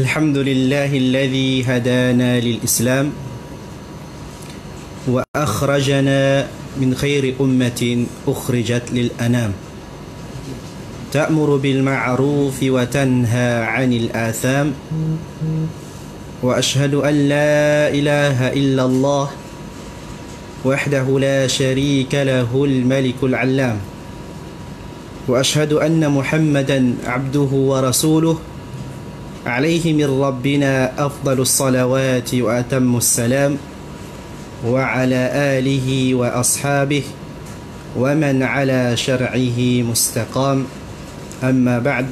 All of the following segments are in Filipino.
الحمد لله الذي هدانا للإسلام وأخرجنا من خير أمة أخرجت للأنام تأمر بالمعروف وتنهى عن الآثام وأشهد أن لا إله إلا الله وحده لا شريك له الملك العلام وأشهد أن محمدا عبده ورسوله عليه من ربنا أفضل الصلوات وأتم السلام وعلى آله وأصحابه ومن على شرعه مستقام أما بعد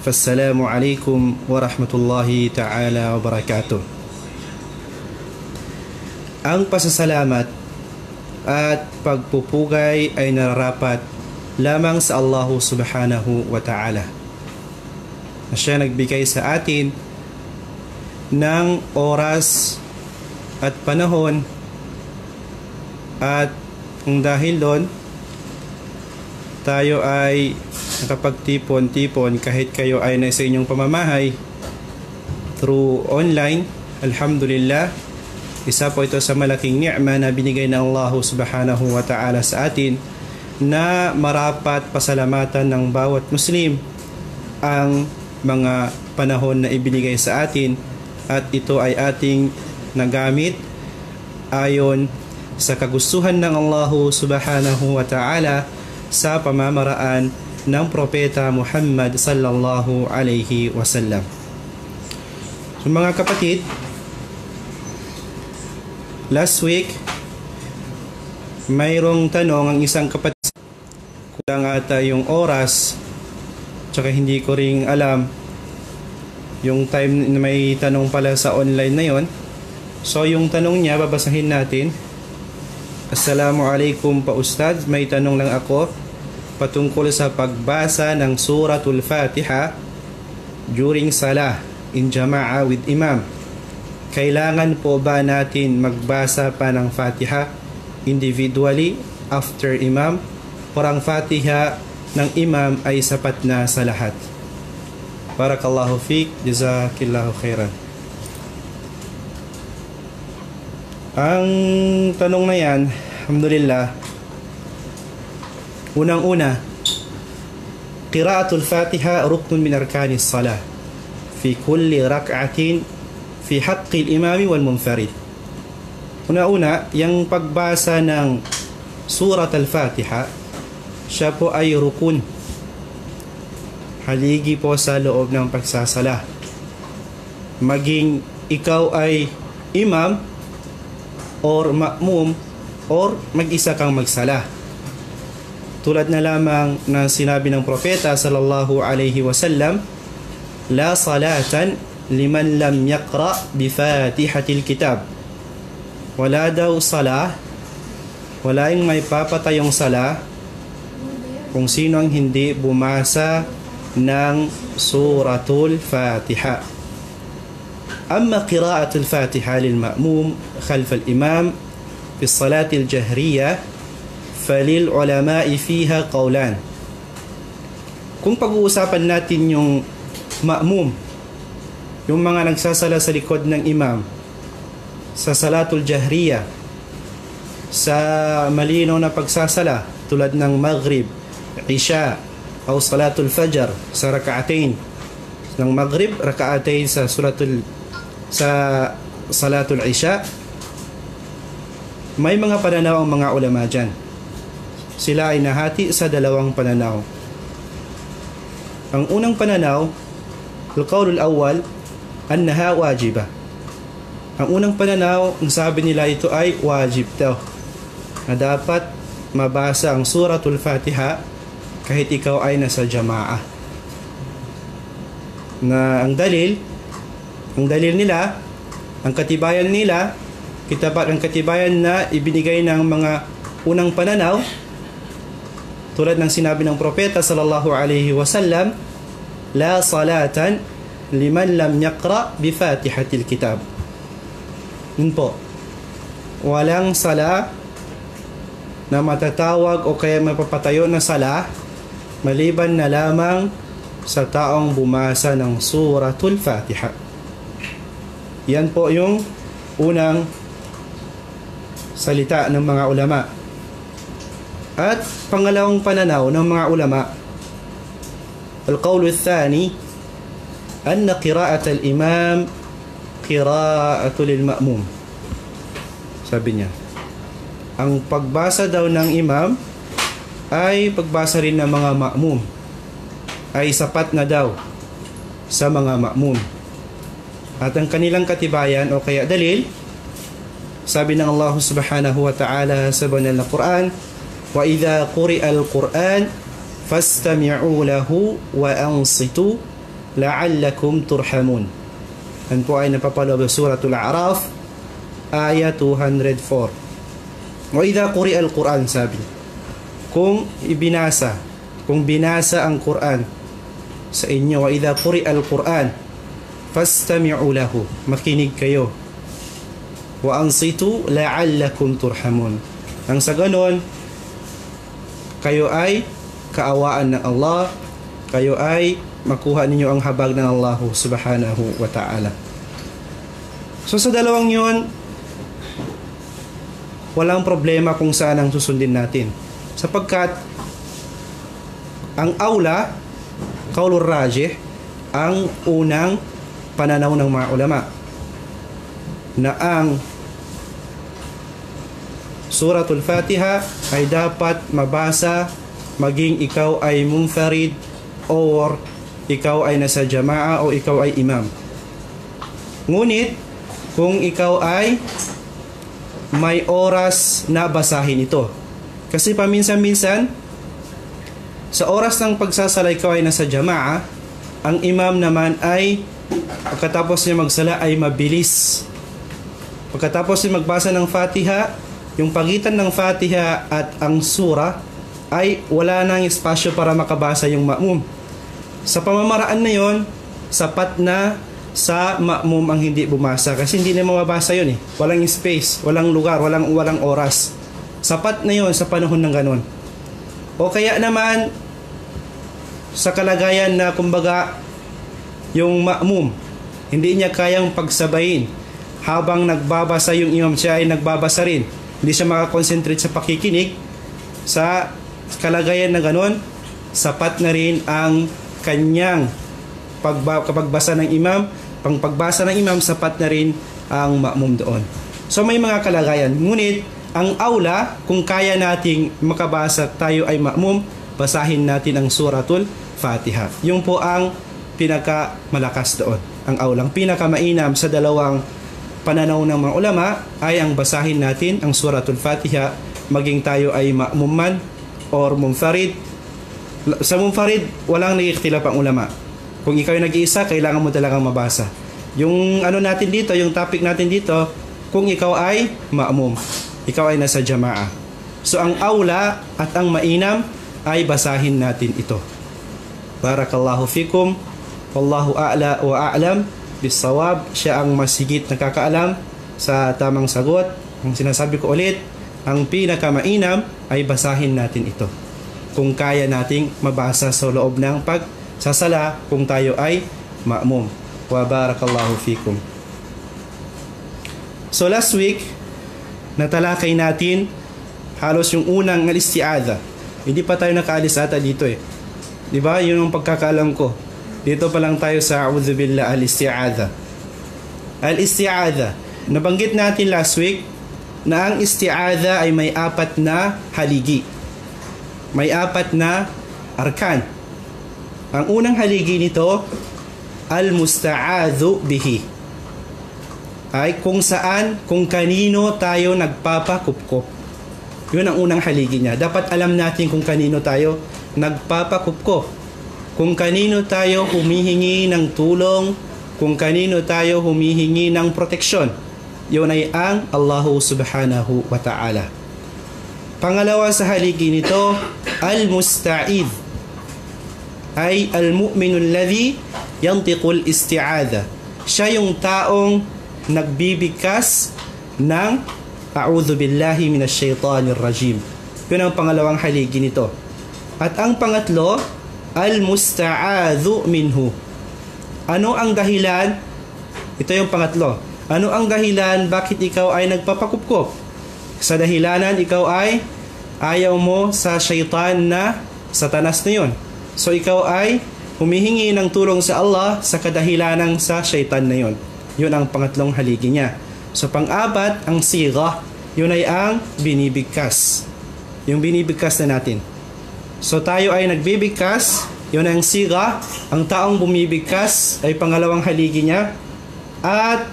فالسلام عليكم ورحمة الله تعالى وبركاته. Ang pasasalamat at pagpupugay ay nararapat lamang sa Allah subhanahu wa ta'ala na siya nagbigay sa atin ng oras at panahon, at dahil doon tayo ay nakapagtipon-tipon kahit kayo ay nasa inyong pamamahay through online. Alhamdulillah, isa po ito sa malaking ni'ma na binigay ng Allah subhanahu wa ta'ala sa atin na marapat pasalamatan ng bawat Muslim ang mga panahon na ibinigay sa atin, at ito ay ating nagamit ayon sa kagustuhan ng Allah subhanahu wa ta'ala sa pamamaraan ng Propeta Muhammad sallallahu alaihi wasallam. So mga kapatid, last week mayroong tanong ang isang kapatid, kulang ata yung oras, tsaka hindi ko ring alam yung time na may tanong pala sa online na yon. So yung tanong niya, babasahin natin. Assalamualaikum pa Ustad, may tanong lang ako patungkol sa pagbasa ng Suratul Fatiha during Salah in Jama'a with Imam. Kailangan po ba natin magbasa pa ng Fatiha individually after Imam, o ang Fatiha ng Imam ay sapat na sa lahat? Barakallahu fiqh, jazakillahu khairan. Ang tanong na yan, alhamdulillah, unang-una, qira'atul Fatiha ruknun min arkanis salah fi kulli rak'atin fi haqqi al-imami wal munfarid. Una-una, yung pagbasa ng surat al-Fatiha, siya po ay rukun, haligi po sa loob ng pagsasala. Maging ikaw ay imam or ma'mum or mag-isa kang magsala. Tulad na lamang na sinabi ng propeta sallallahu alaihi wasallam, la salatan liman lam yaqra bi fatihatil kitab. Wala daw salah, wala yung may papatayong salah kung sino ang hindi bumasa ng suratul Fatiha. Amma qira'atul Fatiha lil ma'mum khalf al-imam fi as-salat al-jahriyah falil ulama'i fiha qawlan. Kung pag-uusapan natin yung ma'mum, yung mga nagsasala sa likod ng imam sa salatul jahriyah, sa malinaw na pagsasala tulad ng maghrib, isha, o salatul fajr, sa raka'atain ng maghrib, raka'atain sa salatul isha, may mga pananaw ang mga ulama dyan. Sila ay nahati sa dalawang pananaw. Ang unang pananaw, al-qawlul awwal, annaha wajibah. Ang unang pananaw, ang sabi nila, ito ay wajib daw, na dapat mabasa ang suratul Fatiha kahit ikaw ay nasa jamaah. Na ang dalil nila, ang katibayan nila, ang katibayan na ibinigay ng mga unang pananaw, tulad ng sinabi ng propeta sallallahu alaihi wasallam, la salatan liman lam yaqra bi fatihatil kitab. Yun po, walang sala na matatawag o kaya mapapatayo na sala maliban na lamang sa taong bumasa ng Suratul Fatiha. Yan po yung unang salita ng mga ulama. At pangalawang pananaw ng mga ulama, al-qawl al-thani, anna qira'at al-imam qira'atu lil-ma'mum. Sabi niya, ang pagbasa daw ng imam ay pagbasa rin ng mga ma'mum, ay sapat na daw sa mga ma'mum. At ang kanilang katibayan o kaya dalil, sabi ng Allah subhanahu wa ta'ala sa banal na Quran, wa idha quri'a al-Quran fastami'u lahu wa ansitu la'allakum turhamun. Yan po ay napapaloob sa Suratul A'raf, ayat 204. Wa idha quri'a al-Quran, sabi, kung binasa ang Quran sa inyo, wa idha quri'a al-Quran fastami'u lahu, makinig kayo, wa ansitu la'allakum turhamun, nang sa ganon kayo ay kaawaan ng Allah, kayo ay makuha ninyo ang habag ng Allah subhanahu wa ta'ala. So sa dalawang yun, walang problema kung saan ang susundin natin, sapagkat ang aula, qaulur rajih, ang unang pananaw ng mga ulama na ang Suratul Fatiha ay dapat mabasa maging ikaw ay munfarid or ikaw ay nasa jama'a o ikaw ay imam. Ngunit kung ikaw ay may oras na basahin ito, kasi paminsan-minsan sa oras ng pagsasala ikaw ay nasa jama'a, ang imam naman ay pagkatapos niya magsala ay mabilis. Pagkatapos niya magbasa ng Fatiha, yung pagitan ng Fatiha at ang sura ay wala nang espasyo para makabasa yung ma'mum. Sa pamamaraan na yon, sapat na sa ma'mum ang hindi bumasa, kasi hindi na mababasa yun eh. Walang space, walang lugar, walang oras. Sapat na yon sa panahon ng ganon. O kaya naman sa kalagayan na kumbaga yung ma'mum hindi niya kayang pagsabayin habang nagbabasa yung imam, siya ay nagbabasa rin, hindi siya makakonsentrate sa pakikinig. Sa kalagayan na ganon, sapat na rin ang kanyang pagbasa ng imam. Pang pagbasa ng imam, sapat na rin ang ma'mum doon. So may mga kalagayan. Ngunit ang aula, kung kaya nating makabasa, tayo ay ma'mum, basahin natin ang Suratul Fatiha. Yung po ang pinakamalakas doon. Ang aulang pinakamainam sa dalawang pananaw ng mga ulama ay ang basahin natin ang Suratul Fatiha, maging tayo ay ma'mum man or munfarid. Sa munfarid, walang nag-ikhtilaf ang ulama. Kung ikaw ay nag-iisa, kailangan mo talagang mabasa. Yung ano natin dito, yung topic natin dito, kung ikaw ay ma'mum, ikaw ay nasa jama'a. So ang aula at ang mainam ay basahin natin ito. Barakallahu fikum. Wallahu a'la wa a'lam bisawab. Siya ang mas higit nakakaalam sa tamang sagot. Ang sinasabi ko ulit, ang pinakamainam ay basahin natin ito kung kaya nating mabasa sa loob ng pagsasala, kung tayo ay ma'mum. Wa barakallahu fikum. So last week, natalakay natin halos yung unang al-isti'adha. Hindi pa tayo nakaalis ata dito eh. Diba? Yun ang pagkakaalam ko. Dito pa lang tayo sa a'udhu billah al-isti'adha. Al-isti'adha. Nabanggit natin last week na ang isti'adha ay may 4 na haligi. May 4 na arkan. Ang unang haligi nito, al-musta'adhu bihi, ay kung saan, kung kanino tayo nagpapakupkop. Yun ang unang haligi niya. Dapat alam natin kung kanino tayo nagpapakupkop, kung kanino tayo humihingi ng tulong, kung kanino tayo humihingi ng proteksyon. Yun ay ang Allah subhanahu wa ta'ala. Pangalawa sa haligi nito, al-musta'id, ay al-mu'minu alladhi yantiqul isti'adha. Siya yung taong nagbibigkas ng a'udhu billahi minash shaitanir rajim. Yun ang pangalawang haligi nito. At ang pangatlo, al-musta'adhu minhu. Ano ang dahilan? Ito yung pangatlo. Ano ang dahilan bakit ikaw ay nagpapakupkop? Sa dahilanan ikaw ay ayaw mo sa syaitan na satanas na yun. So ikaw ay humihingi ng tulong sa Allah sa kadahilanang sa syaitan na yun. Yun ang pangatlong haligi niya. So pang-apat, ang sigha. Yun ay ang binibigkas. Yung binibigkas na natin. So tayo ay nagbibigkas. Yun ang sigha. Ang taong bumibigkas ay pangalawang haligi niya. At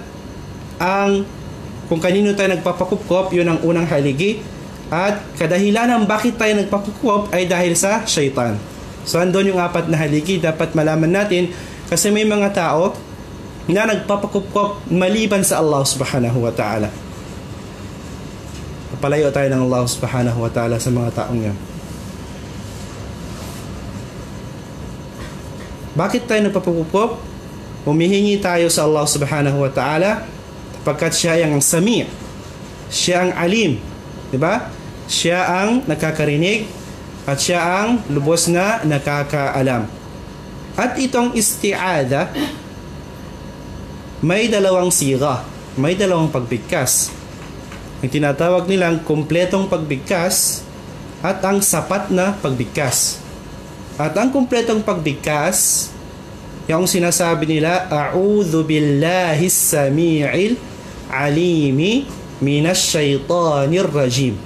kung kanino tayo nagpapakupkop, yun ang unang haligi. At kadahilanan bakit tayo nagpapakupkop ay dahil sa syaitan. So andun yung apat na haligi. Dapat malaman natin kasi may mga tao na nagpapakupkop maliban sa Allah subhanahu wa ta'ala. Palayo tayo ng Allah subhanahu wa ta'ala sa mga taong yan. Bakit tayo nagpapakupkop? Humihingi tayo sa Allah subhanahu wa ta'ala sapagkat siya ang sami', siya ang alim, diba? Siya ang nakakarinig at siya ang lubos na nakakaalam. At itong isti'adha may dalawang siga, may dalawang pagbigkas. Ang tinatawag nilang kumpletong pagbigkas at ang sapat na pagbigkas. At ang kumpletong pagbigkas, yung sinasabi nila, A'udhu billahis sami'il alimi minash shaytanir rajim.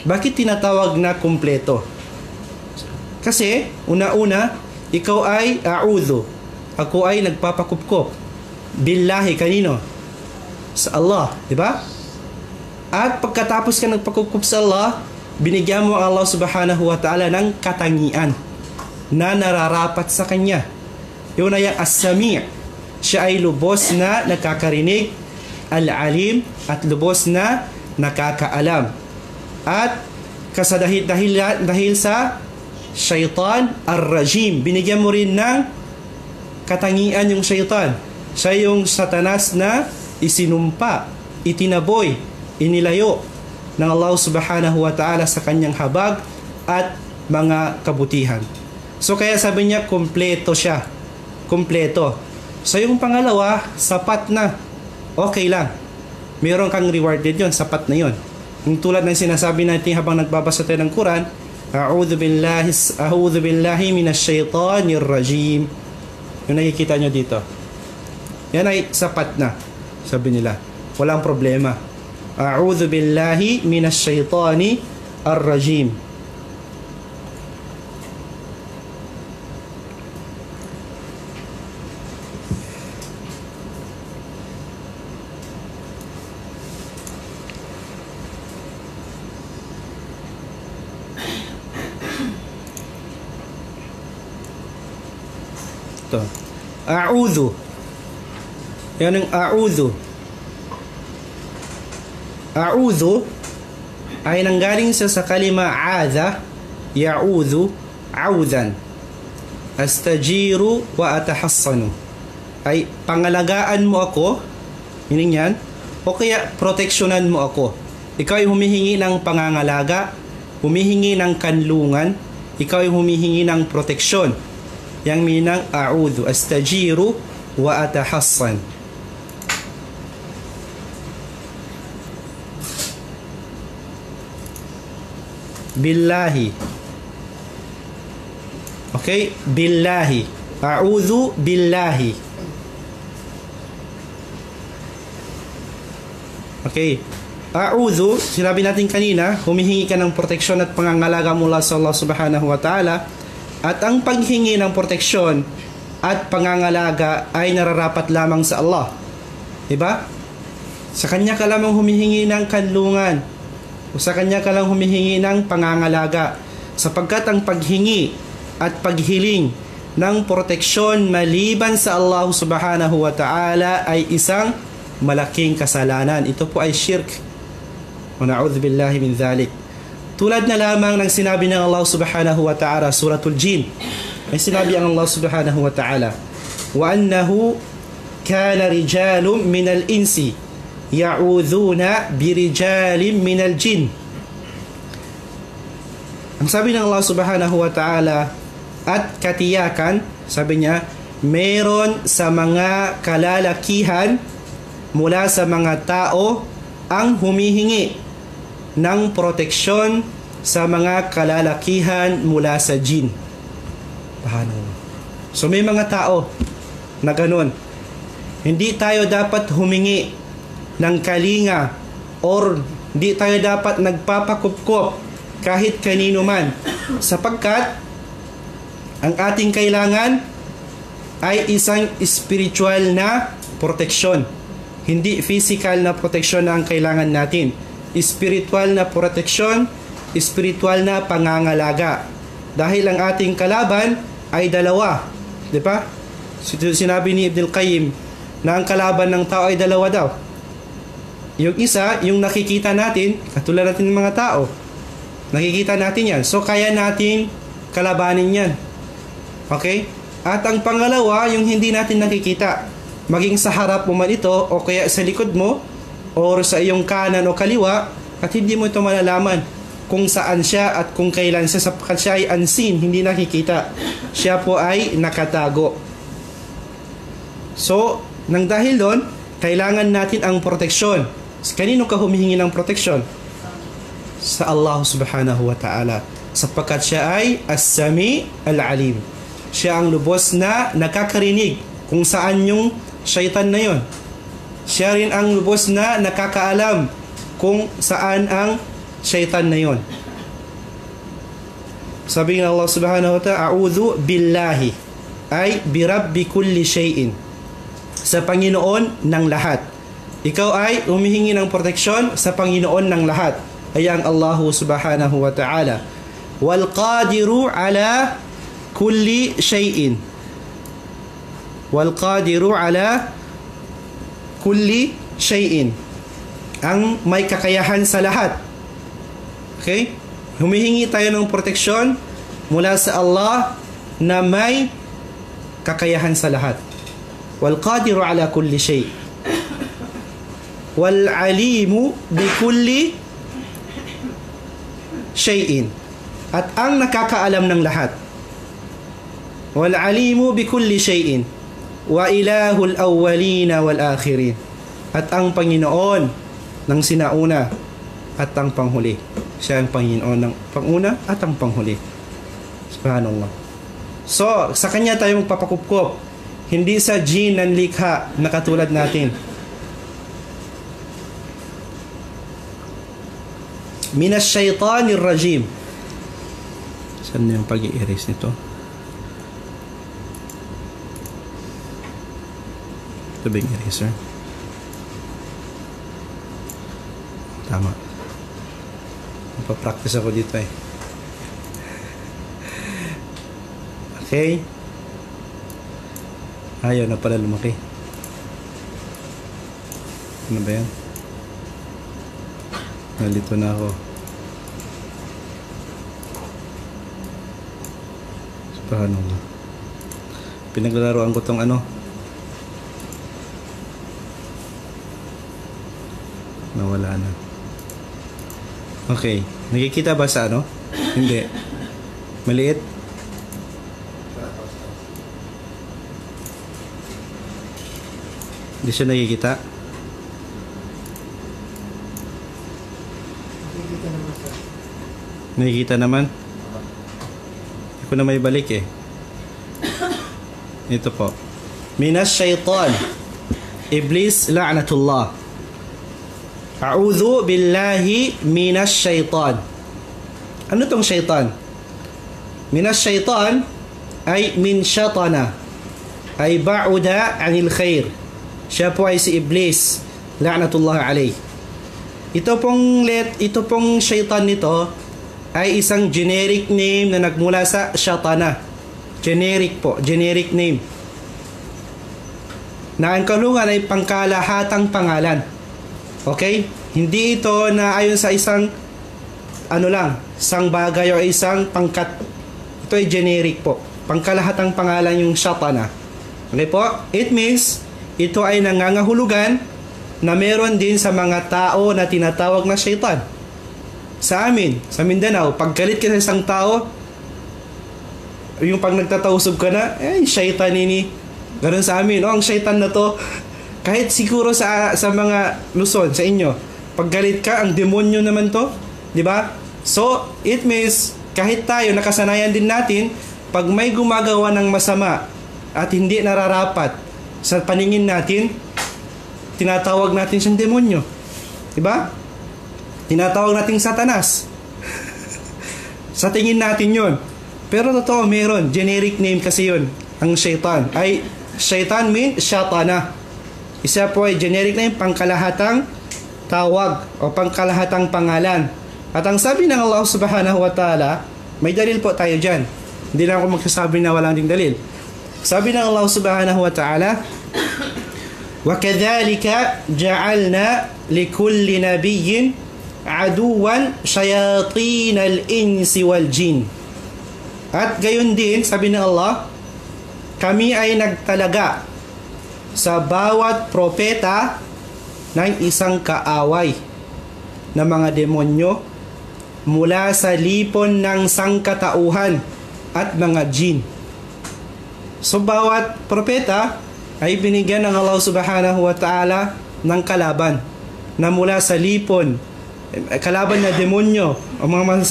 Bakit tinatawag na kumpleto? Kasi, una-una, ikaw ay a'udhu. Ako ay nagpapakupkop. Billahi, kanino? Sa Allah, di ba? At pagkatapos ka nagpakupkop sa Allah, binigyan mo ang Allah subhanahu wa ta'ala ng katangian na nararapat sa Kanya. Yun ay as-sami'. Siya ay lubos na nakakarinig, al-alim, at lubos na nakakaalam. At dahil sa syaitan ar-rajim, binigyan mo rin ng katangian yung syaitan. Siya yung satanas na isinumpa, itinaboy, inilayo ng Allah subhanahu wa ta'ala sa kanyang habag at mga kabutihan. So kaya sabi niya, kumpleto siya. Kumpleto. So yung pangalawa, sapat na. Okay lang. Meron kang rewarded yon, sapat na yon. Yung tulad ng sinasabi natin habang nagbabasa tayo ng Quran, A'udhu billahi minash shaitanir rajim. Yung nakikita nyo dito. Yan ay sapat na, sabi nila. Walang problema. A'udhu billahi minash shaitani ar-rajim. Ito. A'udhu. Yan ang a'udhu. A'udhu ay nanggaling sa kalima a'adha, ya'udhu, a'udhan. Astajiru wa atahassanu. Ay pangalagaan mo ako, meaning yan, o kaya proteksyonan mo ako. Ikaw ay humihingi ng pangangalaga, humihingi ng kanlungan, ikaw ay humihingi ng proteksyon. Yang minang a'udhu, astajiru wa atahassan. Billahi. Okay? Billahi. A'udhu billahi. Okay. A'udhu, sinabi natin kanina, humihingi ka ng proteksyon at pangangalaga mula sa Allah subhanahu wa ta'ala. At ang paghingi ng proteksyon at pangangalaga ay nararapat lamang sa Allah. Diba? Sa Kanya ka lamang humihingi ng kanlungan. O sa Kanya ka lang humihingi ng pangangalaga. Sapagkat ang paghingi at paghiling ng proteksyon maliban sa Allah subhanahu wa ta'ala ay isang malaking kasalanan. Ito po ay shirk. Wa na'udhu billahi min dhalik. Tulad na lamang ng sinabi ng Allah subhanahu wa ta'ala, Suratul Jin. May sinabi ang Allah subhanahu wa ta'ala, wa annahu kana rijalun minal insi ya'udhuna birijalin minal jin. Ang sabi ng Allah subhanahu wa ta'ala, at katiyakan, sabi niya, meron sa mga kalalakihan mula sa mga tao ang humihingi ng proteksyon sa mga kalalakihan mula sa jin. Paano? So may mga tao na ganun. Hindi tayo dapat humingi ng kalinga or hindi tayo dapat nagpapakupkop kahit kanino man, sapagkat ang ating kailangan ay isang spiritual na proteksyon. Hindi physical na proteksyon na ang kailangan natin. Spiritual na proteksyon, spiritual na pangangalaga. Dahil ang ating kalaban ay dalawa. Di ba? Sinabi ni Ibn al-Qayyim na ang kalaban ng tao ay dalawa daw. Yung isa, yung nakikita natin, katulad natin ng mga tao. Nakikita natin yan. So, kaya natin kalabanin yan. Okay? At ang pangalawa, yung hindi natin nakikita. Maging sa harap mo man ito, o kaya sa likod mo, o sa iyong kanan o kaliwa, at hindi mo ito malalaman kung saan siya at kung kailan siya, sapagkat siya ay unseen, hindi nakikita. Siya po ay nakatago. So, nang dahil doon, kailangan natin ang proteksyon. Kanino ka humihingi ng proteksyon? Sa Allah subhanahu wa ta'ala. Sapagkat siya ay as-sami al-alim. Siya ang lubos na nakakarinig kung saan yung syaitan na yon. Siya rin ang lubos na nakakaalam kung saan ang syaitan na yon. Sabi ng Allah subhanahu wa ta'ala, a'udhu billahi, ay birabbi kulli shay'in, sa Panginoon ng lahat. Ikaw ay humihingi ng proteksyon sa Panginoon ng lahat, ay ang Allah subhanahu wa ta'ala. Wal qadiru ala kulli shay'in. Wal qadiru ala kulli shay'in. Ang may kakayahan sa lahat. Okay? Humihingi tayo ng proteksyon mula sa Allah na may kakayahan sa lahat. Wal qadiru ala kulli shay'. Wal alimu bi kulli shay'in. At ang nakakaalam ng lahat. Wal alimu bi kulli shay'in. Wa ilahul awwalina wal akhirin. At ang Panginoon ng sinauna at ang panghuli. Siya ang Panginoon ng panguna at ang panghuli. Subhanallah. So, sa Kanya tayo magpapakupkop. Hindi sa jinn ng likha na katulad natin. Minas syaitanir rajim. Saan na yung pag-i-erase nito? Ito ba yung eraser? Tama. Magpa-practice ako dito eh. Okay? Ayaw na pala lumaki. Ano ba yan? Nalito na ako. Subhanallah. Pinaglalaroan ko tong ano. Nawala na. Okay. Nakikita ba sa ano? Hindi. Maliit? Hindi siya nakikita? Nakikita naman? Hindi ko na may balik eh. Ito po. Minas syaitan. Iblis la'natullah. A'udhu billahi minas syaitan. Ano tong syaitan? Minas syaitan ay min syatana, ay ba'uda anil khair. Siya po ay si Iblis la'natullah alayh. Ito pong syaitan nito ay isang generic name na nagmula sa syatana. Generic po, generic name. Na ang kalungan ay pangkalahatang pangalan. Okay? Hindi ito na ayon sa isang isang bagay o isang pangkat. Ito ay generic po. Pangkalahatang pangalan yung syatana. Okay po? It means ito ay nangangahulugan na meron din sa mga tao na tinatawag na syaitan. Sa amin, sa Mindanao, pag galit ka sa isang tao, Yung pag nagtatausog ka na, syaitan ini. Ganun sa amin, ang syaitan na to. Kahit siguro sa mga Luzon, sa inyo, pag galit ka, ang demonyo naman to. Di ba? So, it means, kahit tayo, nakasanayan din natin, pag may gumagawa ng masama at hindi nararapat sa paningin natin, tinatawag natin siyang demonyo. Di ba? Tinatawag natin Satanas. Sa tingin natin yon. Pero totoo, meron. Generic name kasi yun. Ang syaitan. Ay, syaitan mean syatana. Isa po ay generic name, pangkalahatang tawag o pangkalahatang pangalan. At ang sabi ng Allah subhanahu wa ta'ala, may dalil po tayo dyan. Hindi na ako magsasabi na walang ding dalil. Sabi ng Allah subhanahu wa ta'ala, وَكَذَلِكَ جَعَلْنَا لِكُلِّ نَبِيٍّ عَدُوًا شَيَاطِينَ الْإِنسِ وَالْجِنِ. At gayon din, sabi ng Allah, kami ay nagtalaga sa bawat propeta ng isang kaaway na mga demonyo mula sa lipon ng sangkatauhan at mga jin. So bawat propeta ay binigyan ng Allah subhanahu wa ta'ala ng kalaban na mula sa lipon, kalaban na demonyo o mga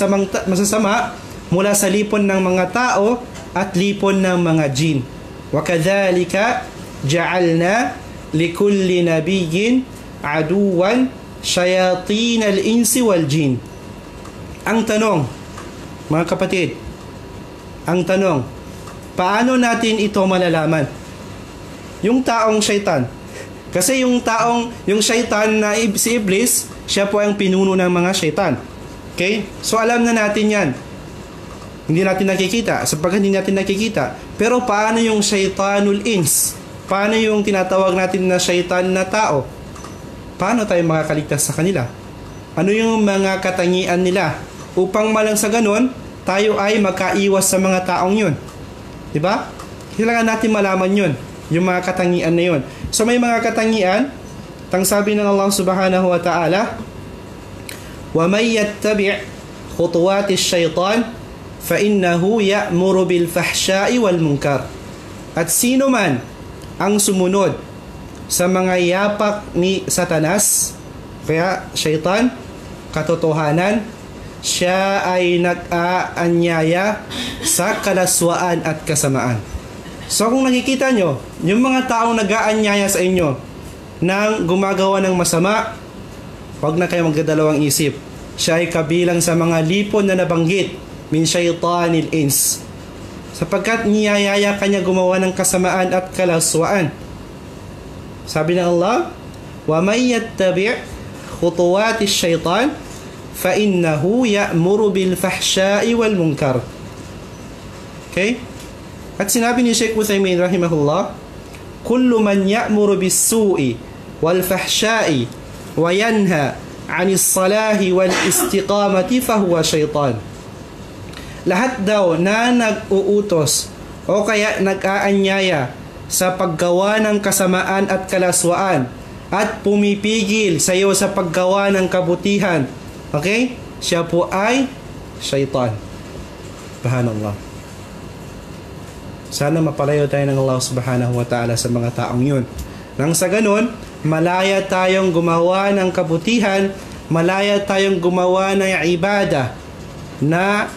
masasama mula sa lipon ng mga tao at lipon ng mga jin. وَكَذَلِكَ جَعَلْنَا لِكُلِّ نَبِيٍّ عَدُوًا شَيَاطِينَ الْإِنسِ وَالْجِنِ. Ang tanong, mga kapatid, ang tanong, paano natin ito malalaman? Yung taong syaitan. Kasi yung syaitan na si Iblis, siya po ang pinuno ng mga syaitan. Okay? So alam na natin yan. Hindi natin nakikita, sapagkat hindi natin nakikita. Pero paano yung syaitanul ins? Paano yung tinatawag natin na syaitan na tao? Paano tayo makakaligtas sa kanila? Ano yung mga katangian nila? Upang malang sa ganun, tayo ay makaiwas sa mga taong yun. Diba? Kailangan natin malaman yun. Yung mga katangian na yun. So may mga katangian, tang sabi ng Allah subhanahu wa ta'ala, وَمَنْ يَتَّبِعْ خُطُوَاتِ الشَّيْطَانِ فَإِنَّهُ يَأْمُرُ بِالْفَحْشَاءِ وَالْمُنْكَرِ. At sino man ang sumunod sa mga yapak ni Satanas, kaya syaitan, katotohanan, siya ay nag-aanyaya sa kalaswaan at kasamaan. So kung nakikita nyo, yung mga taong nag-aanyaya sa inyo nang gumagawa ng masama, huwag na kayo magdadalawang isip. Siya ay kabilang sa mga lipon na nabanggit min syaitanil ins, sapagkat niyayaya kanya gumawa ng kasamaan at kalaswaan. Sabi ng Allah, وَمَنْ يَتَّبِعْ خُطُوَاتِ الشَّيْطَانِ فَإِنَّهُ يَأْمُرُ بِالْفَحْشَاءِ وَالْمُنْكَرِ. Okay? At sinabi ni Sheikh Uthaymin rahimahullah, كُلُّ مَنْ يَأْمُرُ بِالسُّوءِ وَالْفَحْشَاءِ وَيَنْهَى عَنِ الصَّلَاحِ وَالْإِسْتِقَامَةِ فَهُوَ شَيْطَانٌ. Lahat daw na nag-uutos o kaya nag-aanyaya sa paggawa ng kasamaan at kalaswaan at pumipigil sa iyo sa paggawa ng kabutihan, okay? Siya po ay syaitan. Subhanallah. Sana mapalayo tayo ng Allah subhanahu wa ta'ala sa mga taong yun. Nang sa ganun, malaya tayong gumawa ng kabutihan, malaya tayong gumawa ng ibadah na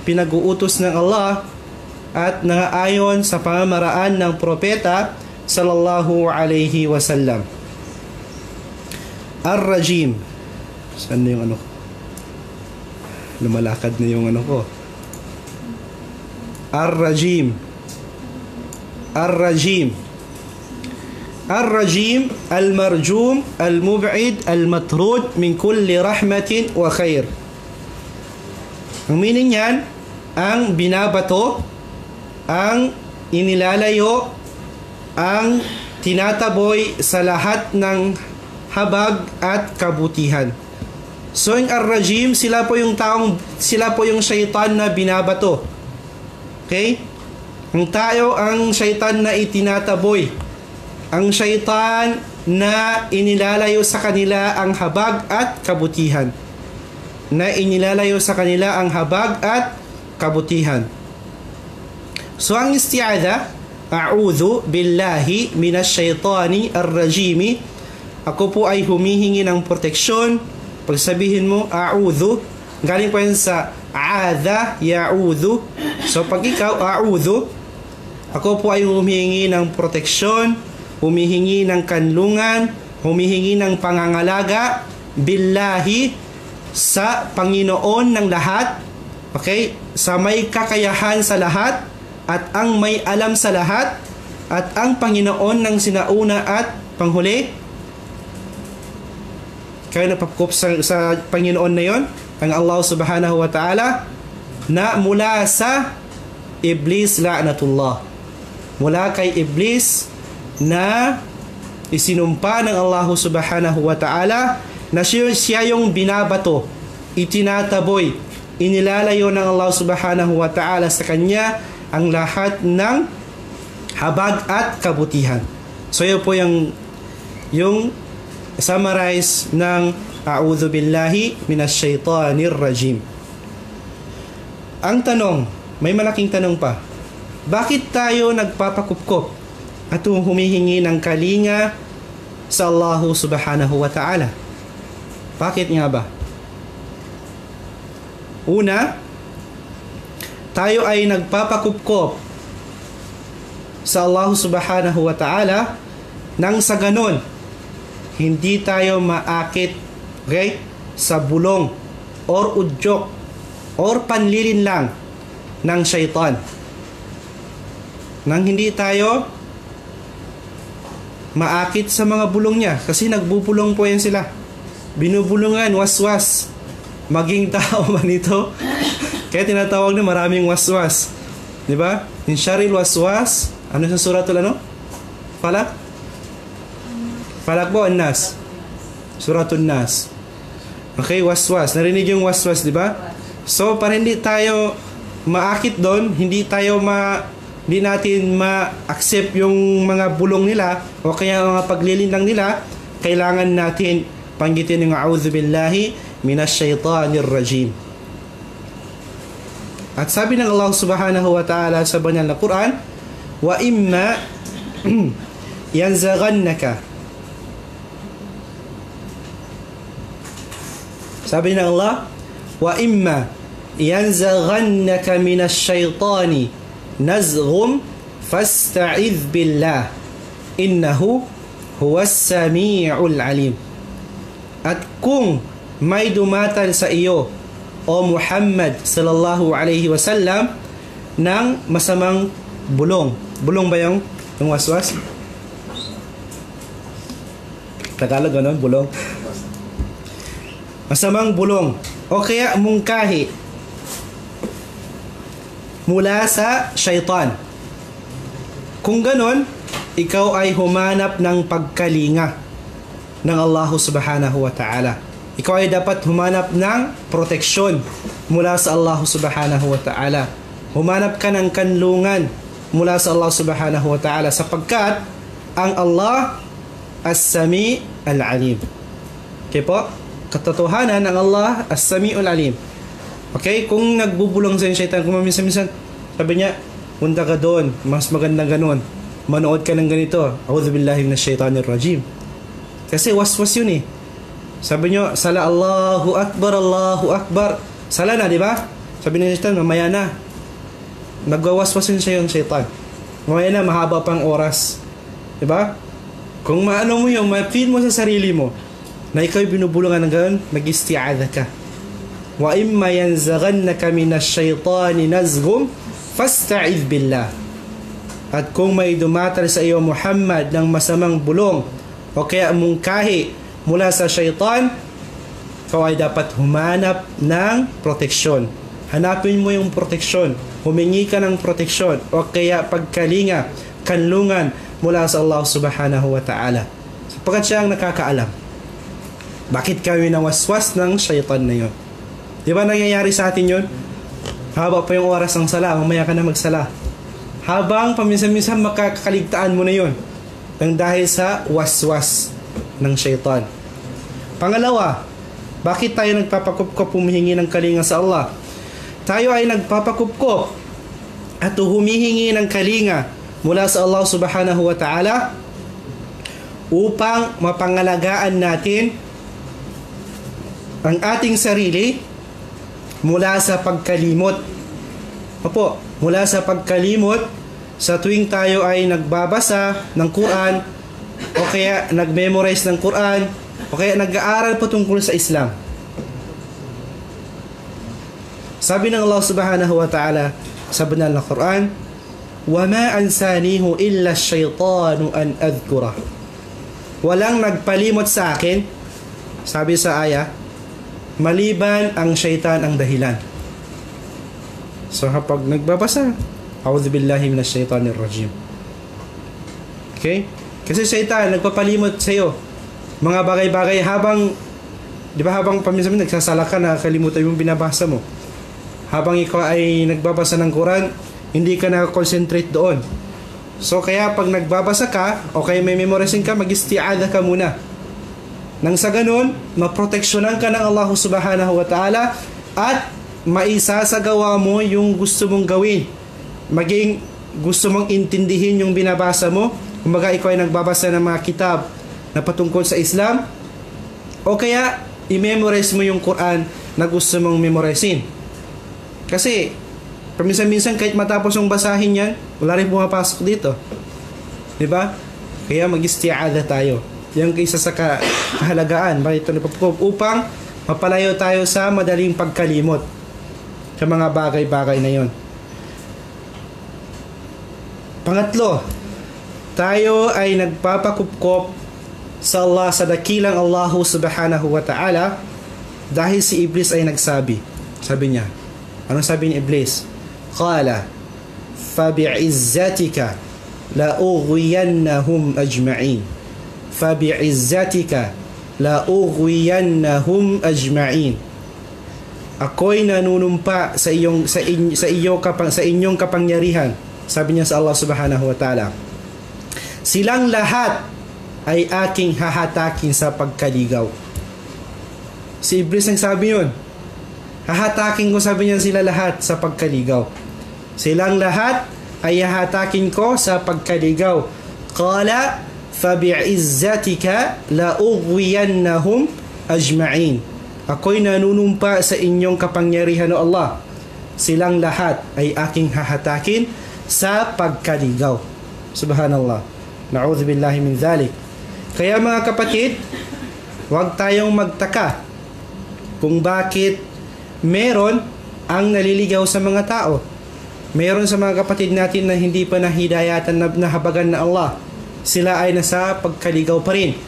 pinag-uutos ng Allah at nangaayon sa pamamaraan ng propeta sallallahu alayhi wasallam. Ar-Rajim. Saan na yung ano? Lumalakad na yung ano ko. Ar-Rajim. Ar-Rajim. Ar-Rajim, al-marjum, al-mub'id, al-matrud min kulli rahmatin wa khair. Ang meaning niyan, ang binabato, ang inilalayo, ang tinataboy sa lahat ng habag at kabutihan. So yung ar-rajim, sila po yung syaitan na binabato. Okay? Ang syaitan na itinataboy. Ang syaitan na inilalayo sa kanila ang habag at kabutihan. So ang isti'adha, a'udhu billahi minasyaitanir rajim. Ako po ay humihingi ng proteksyon. Pag sabihin mo a'udhu, galing pa yun sa a'adha ya'udhu. So pag ikaw a'udhu, ako po ay humihingi ng proteksyon, humihingi ng kanlungan, humihingi ng pangangalaga billahi, sa Panginoon ng lahat, okay? Sa may kakayahan sa lahat at ang may alam sa lahat at ang Panginoon ng sinauna at panghuli. Kaya napapkop sa Panginoon na yon, ang Allah subhanahu wa ta'ala, na mula sa Iblis la'natullah, mula kay Iblis na isinumpa ng Allah subhanahu wa ta'ala na siya yung binabato, itinataboy, inilalayo ng Allah subhanahu wa ta'ala sa kanya ang lahat ng habag at kabutihan. So yun po yung summarize ng a'udhu billahi minasyaitanir rajim. Ang tanong, may malaking tanong pa. Bakit tayo nagpapakupkop at humihingi ng kalinga sa Allah subhanahu wa ta'ala? Bakit nga ba? Una, tayo ay nagpapakupkop sa Allah subhanahu wa ta'ala nang sa ganon hindi tayo maakit, okay, sa bulong or udyok or panlilin lang ng syaitan. Nang hindi tayo maakit sa mga bulong niya, kasi nagbubulong po yan sila. Binubulungan, waswas. Maging tao man ito. Kaya tinatawag na maraming waswas. Di ba? In syaril waswas, ano sa suratul ano? Falak? Falak po, An-Nas. Suratul Nas. Okay, waswas. Narinig yung waswas, di ba? So, para hindi tayo maakit doon, hindi natin ma-accept yung mga bulong nila o kaya mga paglilindang nila, kailangan natin panggitin yung a'udhu billahi minasyaitanir rajim. At sabi ng Allah subhanahu wa ta'ala sa banal na Quran, wa imma yanzaghannaka, sabi ng Allah, wa imma yanzaghannaka minasyaitani nazghum fasta'idh billah innahu huwas sami'ul alim. At kung may dumatan sa iyo, o Muhammad sallallahu alaihi wasallam, ng masamang bulong. Bulong ba yung waswas? Tagalog ano? Bulong? Masamang bulong o kaya mungkahi mula sa syaitan. Kung ganon, ikaw ay humanap ng pagkalinga ng Allah subhanahu wa ta'ala. Ikaw ay dapat humanap ng proteksyon mula sa Allah subhanahu wa ta'ala. Humanap ka ng kanlungan mula sa Allah subhanahu wa ta'ala, sapagkat ang Allah as-sami al-alim. Okay po? Katotohanan ng Allah as-sami'ul alim. Okay? Kung nagbubulong sa syaitan, kung minsan sabi niya, punta ka doon, mas magandang ganun, manood ka ng ganito, a'udhu billahi minasyaitanir rajim. Kasi waswas yun eh. Sabi niyo, sala Allahu Akbar, sala na, di ba? Sabi ng syaitan, mamaya na. Nagwawaswas yun siya yung syaitan. Mamaya na, mahaba pang oras. Di ba? Kung maano mo yun, ma-feel mo sa sarili mo na ikaw'y binubulungan ng gano'n, mag-isti'adha ka. Wa imma yanzaghannaka minasyaitani nazghum fasta'idh billah. At kung may dumatal sa iyo, Muhammad, ng masamang bulong o kaya mungkahi mula sa syaitan, ikaw ay dapat humanap ng proteksyon. Hanapin mo yung proteksyon. Humingi ka ng proteksyon o kaya pagkalinga, kanlungan mula sa Allah subhanahu wa ta'ala. Sapagkat siya ang nakakaalam. Bakit kami nawaswas ng syaitan na yun? Di ba nangyayari sa atin yun? Haba pa yung oras ng sala, mamaya ka na magsala. Habang paminsan-minsan makakaligtaan mo na yun nang dahil sa waswas ng syaitan. Pangalawa, bakit tayo nagpapakupkop humihingi ng kalinga sa Allah? Tayo ay nagpapakupkop at humihingi ng kalinga mula sa Allah subhanahu wa ta'ala upang mapangalagaan natin ang ating sarili mula sa pagkalimot. Opo, mula sa pagkalimot sa tuwing tayo ay nagbabasa ng Quran o kaya nag-memorize ng Quran o kaya nag-aaral patungkol sa Islam. Sabi ng Allah subhanahu wa ta'ala sa banal na Quran, وَمَا أَنْسَانِهُ إِلَّا الشَّيْطَانُ أَنْ أَذْكُرَهُ. Walang nagpalimot sa akin, sabi sa aya, maliban ang syaitan ang dahilan. So kapag nagbabasa, A'udhu billahi minash shaitanir rajim. Okay? Kasi syaitan nagpapalimot sa iyo mga bagay-bagay habang, di ba, habang paminsan-minsan nagsasala ka, nakakalimutan yung binabasa mo. Habang ikaw ay nagbabasa ng Quran, hindi ka nakakonsentrate doon. So kaya pag nagbabasa ka o kaya may memorizing ka, mag-isti'adha ka muna. Nang sa ganun, maproteksyonan ka ng Allah subhanahu wa ta'ala at maisasagawa mo yung gusto mong gawin. Maging gusto mong intindihin yung binabasa mo. Kumbaga ikaw ay nagbabasa ng mga kitab na patungkol sa Islam, o kaya i-memorize mo yung Quran na gusto mong memorizein. Kasi paminsan-minsan kahit matapos yung basahin yan, wala rin pumapasok dito. Diba? Kaya mag-isti'adha tayo. Yan isa sa kahalagaan upang mapalayo tayo sa madaling pagkalimot sa mga bagay-bagay na yon. Pangatlo, tayo ay nagpapakupkop sa Allah, sa dakilang Allah subhanahu wa ta'ala, dahil si Iblis ay nagsabi. Sabi niya, anong sabi ni Iblis? Qala fabi'izzatika la'ughwiyannahum ajma'in. Fabi'izzatika la'ughwiyannahum ajma'in. Ako'y nanunumpa sa inyong kapangyarihan. Sabi niya sa Allah subhanahu wa ta'ala, silang lahat ay aking hahatakin sa pagkaligaw. Si Iblis ang sabi yun. Hahatakin ko, sabi niya, sila lahat sa pagkaligaw. Silang lahat ay hahatakin ko sa pagkaligaw. Qala fabi'izzatika la'ughwiyannahum ajma'in. Ako'y nanunumpa sa inyong kapangyarihan, o Allah. Silang lahat ay aking hahatakin sa pagkaligaw. Subhanallah. Na'udhu billahi min dhalik. Kaya mga kapatid, huwag tayong magtaka kung bakit meron ang naliligaw sa mga tao. Meron sa mga kapatid natin na hindi pa nahidayatan, na nahabagan na Allah. Sila ay nasa pagkaligaw pa rin.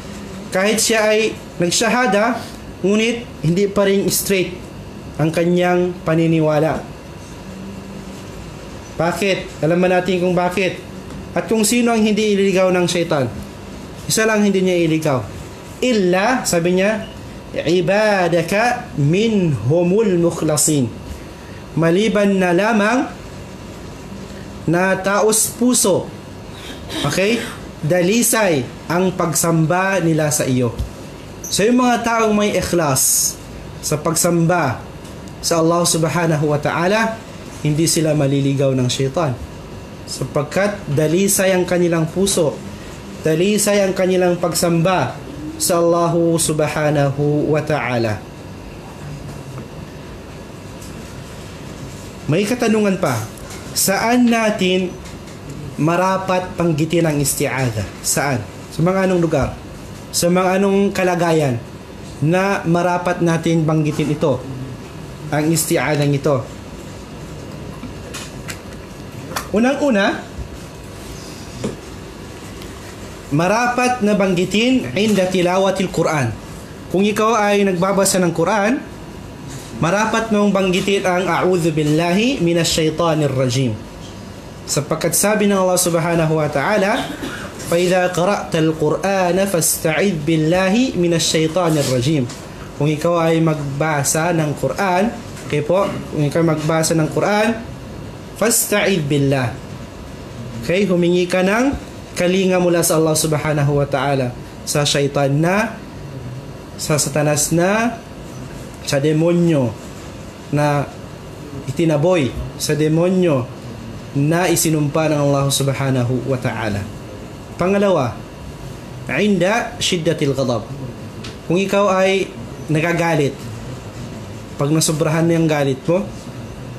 Kahit siya ay nagsyahada, ngunit hindi pa rin straight ang kanyang paniniwala. Bakit? Alam ba natin kung bakit? At kung sino ang hindi ililigaw ng syaitan? Isa lang hindi niya iligaw. Illa, sabi niya, ibadaka minhumul mukhlasin. Maliban na lamang na taos puso, okay, dalisay ang pagsamba nila sa iyo. So yung mga taong may ikhlas sa pagsamba sa Allah subhanahu wa ta'ala, hindi sila maliligaw ng syaitan, sapagkat dalisay ang kanilang puso, dalisay ang kanilang pagsamba sa Allah subhanahu wa ta'ala. May katanungan pa, saan natin marapat panggitin ang isti'adha? Saan? Sa mga anong lugar? Sa mga anong kalagayan na marapat natin banggitin ito, ang isti'adhang ito? Unang-una, marapat na banggitin inda tilawatil Quran. Kung ikaw ay nagbabasa ng Quran, marapat mong banggitin ang a'udhu billahi minash shaitanir rajim. Sapagkat sabi ng Allah subhanahu wa ta'ala, فَإِذَا قَرَأْتَ الْقُرْآنَ فَاسْتَعِذْ بِاللَّهِ مِنَ الشَّيْطَانِ الرَّجِيمِ. Kung ikaw ay magbasa ng Quran, okay po, kung ikaw magbasa ng Quran, فَاسْتَعِذْ بِاللَّهِ. Okay, humingi ka ng kalinga mula sa Allah subhanahu wa ta'ala, sa syaitan na, sa satanas na, sa demonyo na itinaboy, sa demonyo na isinumpa ng Allah subhanahu wa ta'ala. Pangalawa, inda shiddatil ghadab. Kung ikaw ay nagagalit, pag nasobrahan na yung galit mo,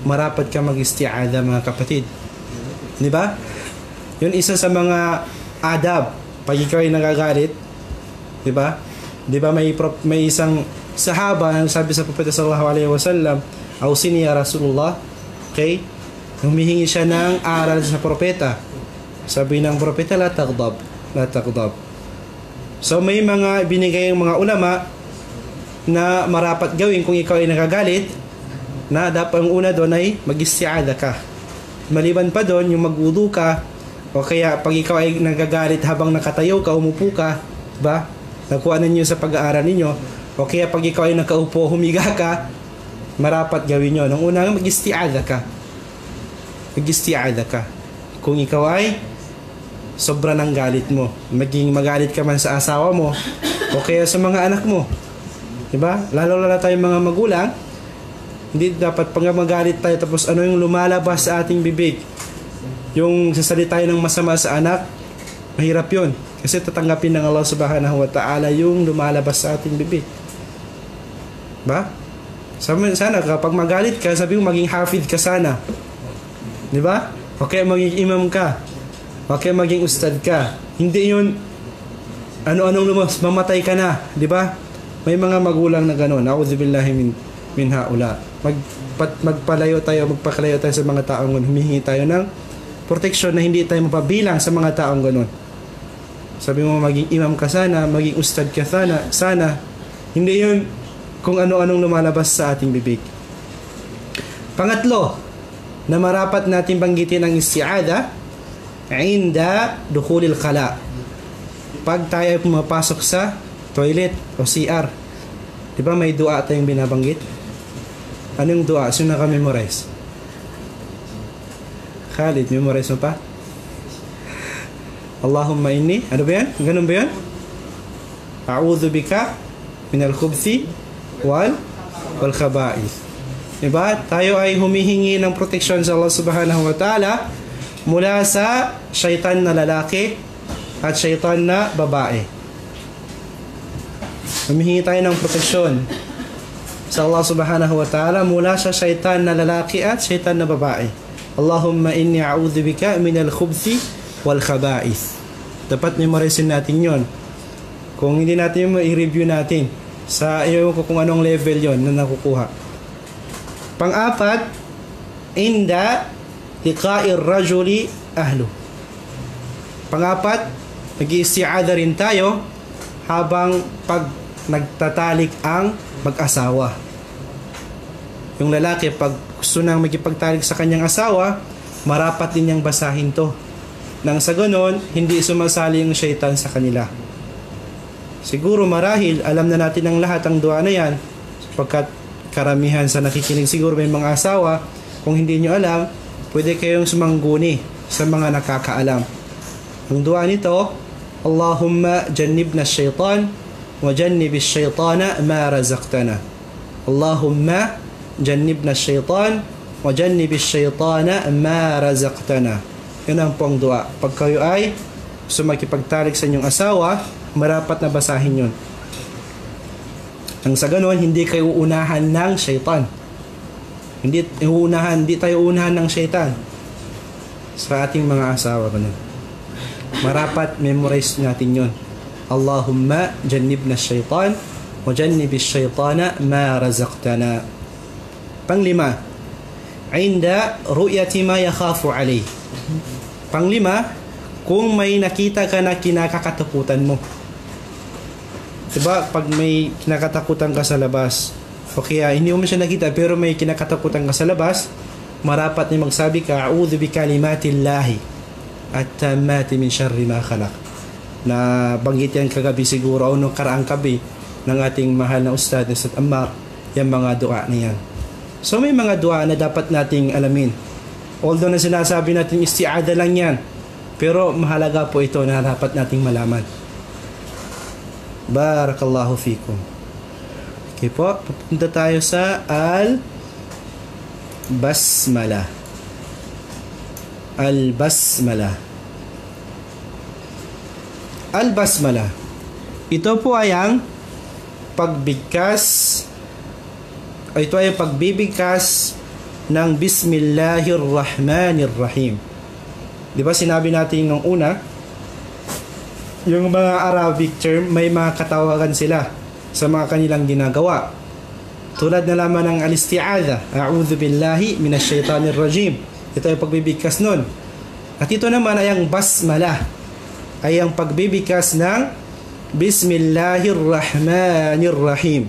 marapat ka mag-isti'adha, mga kapatid. Di ba? Yun isa sa mga adab pag ikaw ay nagagalit. Di ba? Di ba may isang sahaba ang sabi sa Propeta sallallahu alaihi wasallam, "Ausini ya Rasulullah." Okay? Humihingi siya ng aral sa propeta. Sabi ng propeta, "La taghdab, la taghdab." So may mga binigay ang mga ulama na marapat gawin kung ikaw ay nagagalit, na dapat ang una doon ay mag-isti'adha ka. Maliban pa doon, yung mag-wudu ka, o kaya pag ikaw ay nagagalit habang nakatayo ka, umupo ka, ba? Nakuha ninyo sa pag-aaral ninyo, o kaya pag ikaw ay nakaupo, humiga ka, marapat gawin nyo. Nung una, mag-isti'adha ka. Mag-isti'adha ka. Kung ikaw ay sobra ng galit mo, maging magalit ka man sa asawa mo, o kaya sa mga anak mo. Diba? Lalo-lalo tayong mga magulang, hindi dapat pag magalit tayo tapos ano yung lumalabas sa ating bibig, yung sasalita tayo ng masama sa anak, mahirap yun. Kasi tatanggapin ng Allah subhanahu wa ta'ala yung lumalabas sa ating bibig. Ba? Sana kapag magalit ka, sabi mo maging hafid ka sana. Diba? O kaya maging imam ka. O kaya maging ustad ka. Hindi yun ano-anong lumabas, mamatay ka na. Diba? May mga magulang na gano'n. A'udzubillahi min haula. Magpakalayo tayo sa mga taong gano'n. Humihingi tayo ng protection na hindi tayo mapabilang sa mga taong gano'n. Sabi mo maging imam ka sana, maging ustad ka sana. Hindi yun kung ano-anong lumalabas sa ating bibig. Pangatlo, na marapat natin banggitin ang isti'adha, inda dukhulil khala. Pag tayo pumapasok sa toilet o CR, di ba may dua tayong binabanggit? Anong dua? Sino naka-memorize? Khalid, memorize mo pa? Allahumma inni, ano ba yan? Ganun ba yan? A'udhu bika minal khubthi wal khaba'ith. Diba? Tayo ay humihingi ng proteksyon sa Allah subhanahu wa ta'ala mula sa syaitan na lalaki at syaitan na babae. Humihingi tayo ng proteksyon sa Allah subhanahu wa ta'ala mula sa syaitan na lalaki at syaitan na babae. Allahumma inni a'udhu bika minal khubthi wal khaba'ith. Dapat memorize natin yon. Kung hindi natin i-review natin sa iyo kung anong level yon na nakukuha. Pang-apat, inda liqa'ir rajuli ahlu. Pang-apat, nag-iisti'adha rin tayo habang pag nagtatalik ang mag-asawa. Yung lalaki pag gusto nang magipagtalik sa kanyang asawa, marapat din niyang basahin to. Nang sa ganon, hindi sumasali yung syaitan sa kanila. Siguro marahil, alam na natin ang lahat ang dua na yan, sapagkat karamihan sa nakikinig siguro may mga asawa. Kung hindi nyo alam, pwede kayong sumangguni sa mga nakakaalam. Ang dua nito, Allahumma jannibna syaitan wa jannibis syaitana ma razaqtana. Allahumma jannibna syaitan wa jannibis syaitana ma razaqtana. Yun ang pong dua. Pag kayo ay sumakipagtalik sa inyong asawa, marapat na basahin yun. Nang sa ganon, hindi kayo uunahan ng syaitan. Hindi tayo uunahan ng syaitan sa ating mga asawa. Ganun. Marapat memorize natin yun. Allahumma jannibna syaitan wa jannibis syaitana ma razaqtana. Panglima, inda ru'yati ma yakhafu alayh. Panglima, kung may nakita ka na kinakatakutan mo. Diba, pag may kinakatakutan ka sa labas, o kaya hindi mo siya nakita pero may kinakatakutan ka sa labas, marapat na magsabi ka, a'udhu bi kalimatillahi at-tammati min syarri ma khalaq. Na banggit yan kagabi siguro o nung karaang gabi ng ating mahal na Ustad na Ustad Ammar, yung mga dua niyan. So may mga dua na dapat nating alamin. Although na sinasabi natin isti'adha lang yan, pero mahalaga po ito na dapat nating malaman. Barakallahu fikum. Okay po, pupunta tayo sa al-basmala. al-basmala. Al-basmala. Ito po ay ang pagbigkas, ito ay pagbibigkas ng Bismillahirrahmanirrahim. Di ba sinabi natin nung una, yung mga Arabic term, may mga katawagan sila sa mga kanilang ginagawa. Tulad na lamang ng al-isti'adha, a'udhu billahi minasyaitanir rajim. Ito ay pagbibigkas nun. At ito naman ay ang basmala, ay ang pagbibigkas ng Bismillahirrahmanirrahim.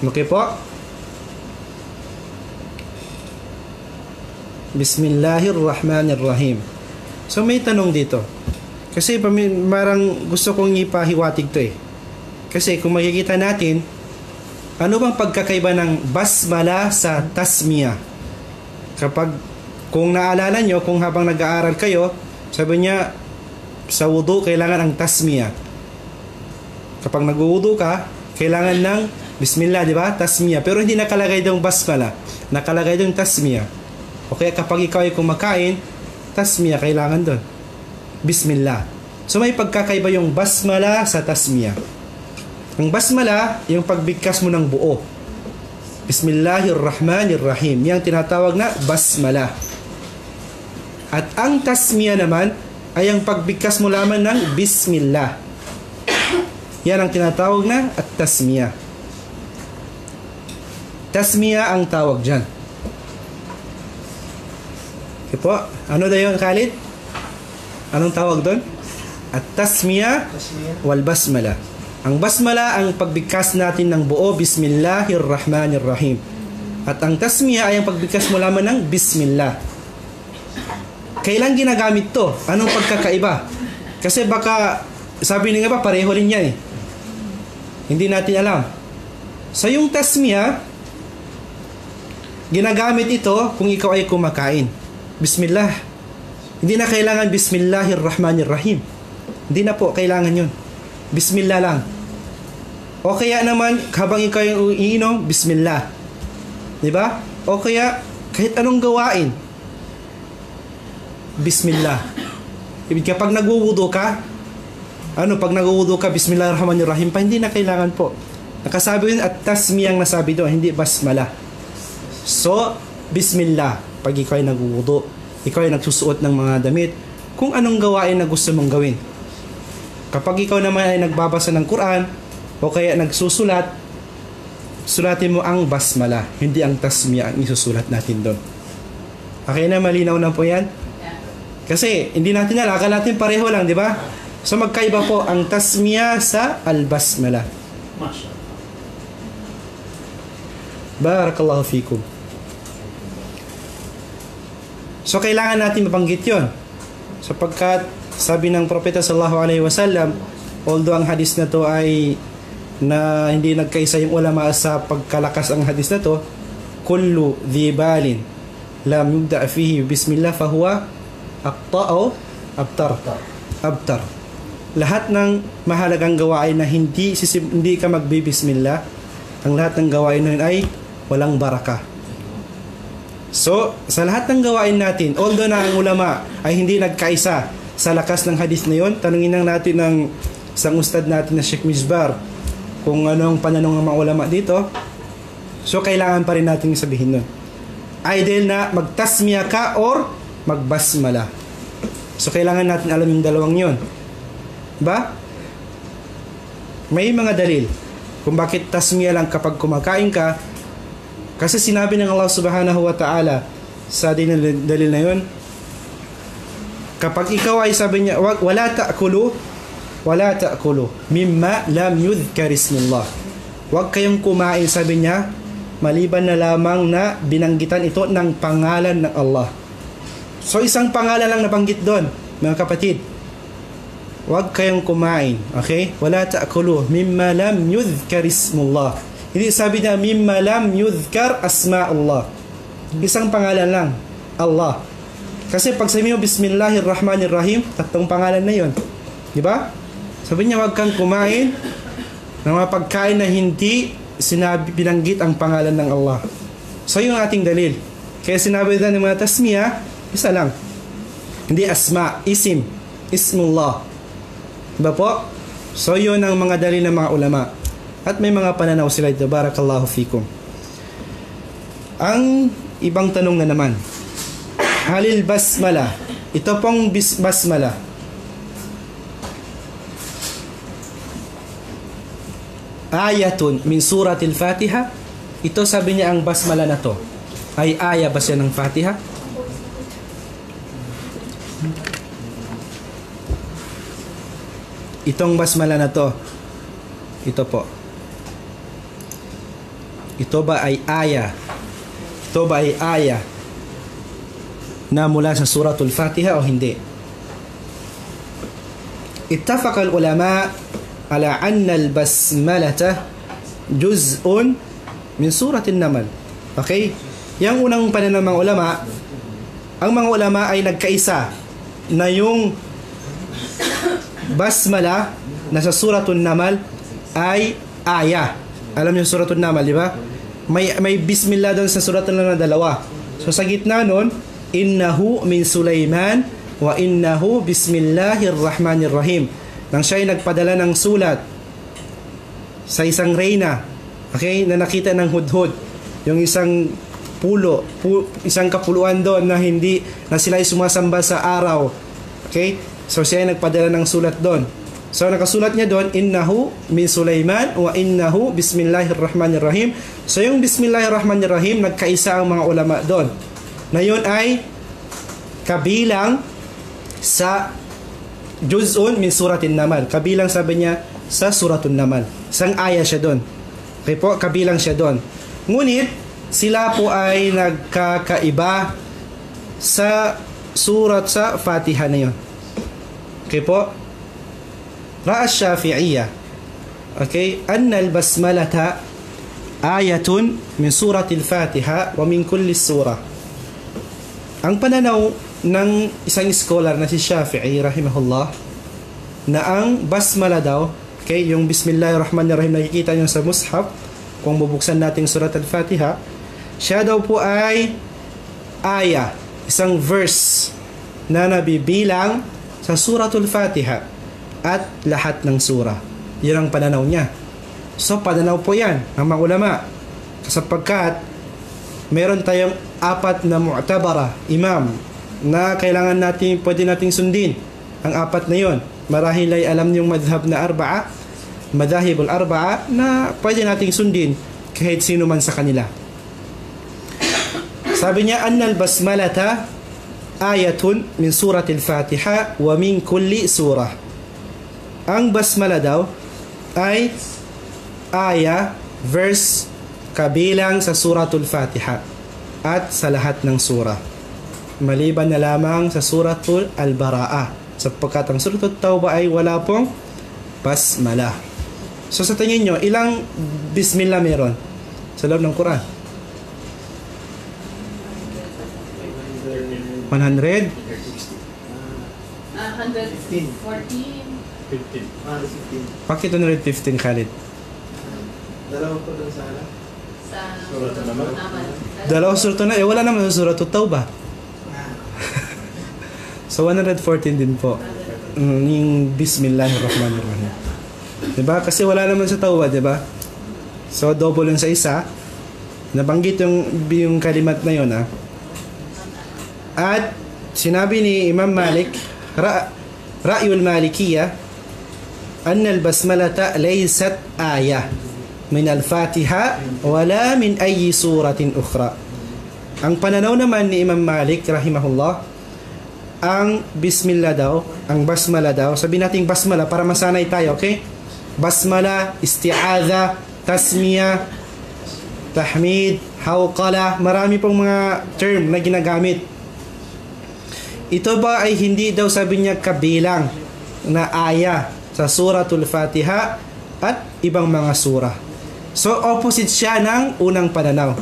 Okay po? Bismillahirrahmanirrahim. So may tanong dito. Kasi parang gusto kong ipahiwatig to eh. Kasi kung makikita natin, ano bang pagkakaiba ng basmala sa tasmiyah? Kung naalala nyo, kung habang nag-aaral kayo, sabi niya, sa wudu, kailangan ang tasmiyah. Kapag nag-wudu ka, kailangan ng bismillah, di ba? Tasmiyah. Pero hindi nakalagay doon basmala. Nakalagay doon tasmiyah. Okay, kapag ikaw ay kumakain, tasmiyah kailangan doon. Bismillah. So may pagkakaiba yung basmala sa tasmiyah. Ang basmala, yung pagbigkas mo ng buo. Bismillahirrahmanirrahim. Yang tinatawag na basmala. At ang tasmiyah naman, ay ang pagbigkas mo lamang ng Bismillah. Yan ang tinatawag na at tasmiyah. Tasmiyah ang tawag dyan. Okay po. Ano na yun, Khalid? Anong tawag doon? At tasmiyah wal basmala. Ang basmala ang pagbigkas natin ng buo, Bismillahirrahmanirrahim. At ang tasmiyah ay ang pagbigkas mo lamang ng Bismillah. Kailan ginagamit to? Anong pagkakaiba? Kasi baka, sabi nga ba, pareho rin yan eh. Hindi natin alam. So yung tasmiyah, ginagamit ito kung ikaw ay kumakain. Bismillah. Hindi na kailangan Bismillahirrahmanirrahim. Hindi na po kailangan yun. Bismillah lang. O kaya naman, habang ikaw yung iinom, Bismillah. Diba? O kaya, kahit anong gawain, Bismillah. Kapag nagwuwudo ka, pag nagwuwudo ka, Bismillahirrahmanirrahim pa, hindi na kailangan po. Nakasabi yun at tasmiyang nasabi doon, hindi basmala. So, Bismillah. Pag ikaw ay nagwuwudo, ikaw ay nagsusuot ng mga damit, kung anong gawain na gusto mong gawin. Kapag ikaw naman ay nagbabasa ng Quran, o kaya nagsusulat, sulatin mo ang basmala, hindi ang tasmiyah ang isusulat natin doon. Okay na, malinaw na po yan? Kasi hindi natin alam, akala natin pareho lang, di ba? So magkaiba po ang tasmiyah sa al-basmala. Barakallahu fikum. So kailangan natin mabanggit 'yon. Sapagkat sabi ng propeta sallallahu alaihi wasallam, although ang hadis na to ay na hindi nagkaisa yung ulama sa pagkalakas ang hadis na to, kullu dhibalin lam yubda fihi bismillah fahuwa aqta'u abtar. Lahat ng mahalagang gawain na hindi ka magbibismillah, ang lahat ng gawain na yun ay walang baraka. So, sa lahat ng gawain natin, although na ang ulama ay hindi nagkaisa sa lakas ng hadith na yun, tanungin lang natin ng isang ustad natin na Sheikh Misbar kung anong pananong ng mga ulama dito. So, kailangan pa rin natin sabihin nun. Ideal na magtasmiya ka or magbasmala. So, kailangan natin alam yung dalawang yun. Ba? May mga dalil kung bakit tasmiya lang kapag kumakain ka. Kasi sinabi ng Allah subhanahu wa ta'ala sa dalil na yun, kapag ikaw ay sabi niya, wala ta'kulu mimma lam yudhkar ismullah. Huwag kayong kumain, sabi niya, maliban na lamang na binanggitan ito ng pangalan ng Allah. So isang pangalan lang nabanggit doon, mga kapatid. Huwag kayong kumain, okay? Wala ta'kulu mimma lam yudhkar ismullah. Hindi sabi niya mimma lam yudhkar asma Allah. Isang pangalan lang, Allah. Kasi pag sabi mo Bismillahirrahmanirrahim, tatlong pangalan na yon, di ba? Sabi niya, huwag kang kumain ng mga pagkain na hindi binanggit ang pangalan ng Allah. So yung ating dalil. Kaya sinabi din ng mga tasmiyah, isa lang. Hindi asma, isim, ismullah. Diba po? So yun ang mga dalil ng mga ulama. At may mga pananaw sila dito. Barakallahu fikum. Ang ibang tanong na naman. Halil basmala. Ito pong basmala. Ayatun min suratil Fatiha. Ito sabi niya ang basmala na to. Ay aya ba siya ng Fatiha? Itong basmala na to. Ito po. Ito ba ay aya? Ito ba ay aya na mula sa suratul Fatiha o hindi? Ittafaqa al-ulama ala anna al-basmalata juz'un min suratin Namal. Okay? Yang unang pananaw ng mga ulama, ang mga ulama ay nagkaisa na yung basmala na sa suratul Namal ay aya. Alam niyo suratul Namal, di ba? May bismillah doon sa suratul Namal na dalawa. So sa gitna nun, innahu min Sulaiman wa innahu bismillahirrahmanirrahim. Nang siya ay nagpadala ng sulat sa isang reyna, okay, na nakita ng hudhud, yung isang isang kapuluan doon na hindi na sila ay sumasamba sa araw. Okay? So siya ay nagpadala ng sulat doon. So nakasulat niya doon, innahu min Sulaiman wa innahu bismillahirrahmanirrahim. So yung bismillahirrahmanirrahim, nagkaisa ang mga ulama doon. Na yun ay kabilang sa juz'un min suratin Namal. Kabilang sabi niya sa suratul Namal. Isang aya siya doon. Okay po, kabilang siya doon. Ngunit sila po ay nagkakaiba sa surat sa Fatiha na yun. Okay po? Ra'a Syafi'iyya, okay, anna al-basmalata ayatun min suratil Fatiha wa min kulli surah. Ang pananaw ng isang scholar na si Syafi'i rahimahullah, na ang basmala daw, okay, yung bismillahirrahmanirrahim nakikita nyo sa mushaf, kung bubuksan natin surat al-Fatiha, siya daw po ay aya, isang verse na nabibilang sa suratul Fatiha at lahat ng surah. Yun ang pananaw niya. So pananaw po yan ng mga ulama, sapagkat meron tayong 4 na mu'tabara, imam, na kailangan natin, pwede nating sundin. Ang 4 na yon, marahil ay alam yung madhab na madahibul arba'a, na pwede nating sundin kahit sino man sa kanila. Sabi niya, annal basmalata ayatun min suratil Fatiha wa min kulli surah. Ang basmala daw ay aya, verse, kabilang sa suratul Fatiha at sa lahat ng surah, maliban na lamang sa suratul Al-Bara'a, sapagkat ang suratul Tawbah ay wala pong basmala. So sa tingin nyo, ilang bismillah meron sa loob ng Quran? 100? 115. Bakit 115, Khalid? Dalawa po doon sa surat naman. Dalawa surat na, wala naman sa suratul Tawbah. So 114 din po yung bismillahirrahmanirrahim. Diba? Kasi wala naman sa Tawbah, diba? So double yung sa isa. Nabanggit yung kalimat na yun, ha? At sinabi ni Imam Malik, ra'yul Malikiyya, anna al-basmalata laysat ayah min al-Fatiha wala min ayyi suratin ukhra. Ang pananaw naman ni Imam Malik rahimahullah, ang bismillah daw, ang basmala daw, sabi nating basmala para masanay tayo, okay? Basmala, isti'adha, tasmiya, tahmid, hawqala, marami pong mga term na ginagamit. Ito ba ay hindi daw, sabi niya, kabilang na aya sa suratul Fatiha at ibang mga surah. So opposite siya ng unang pananaw.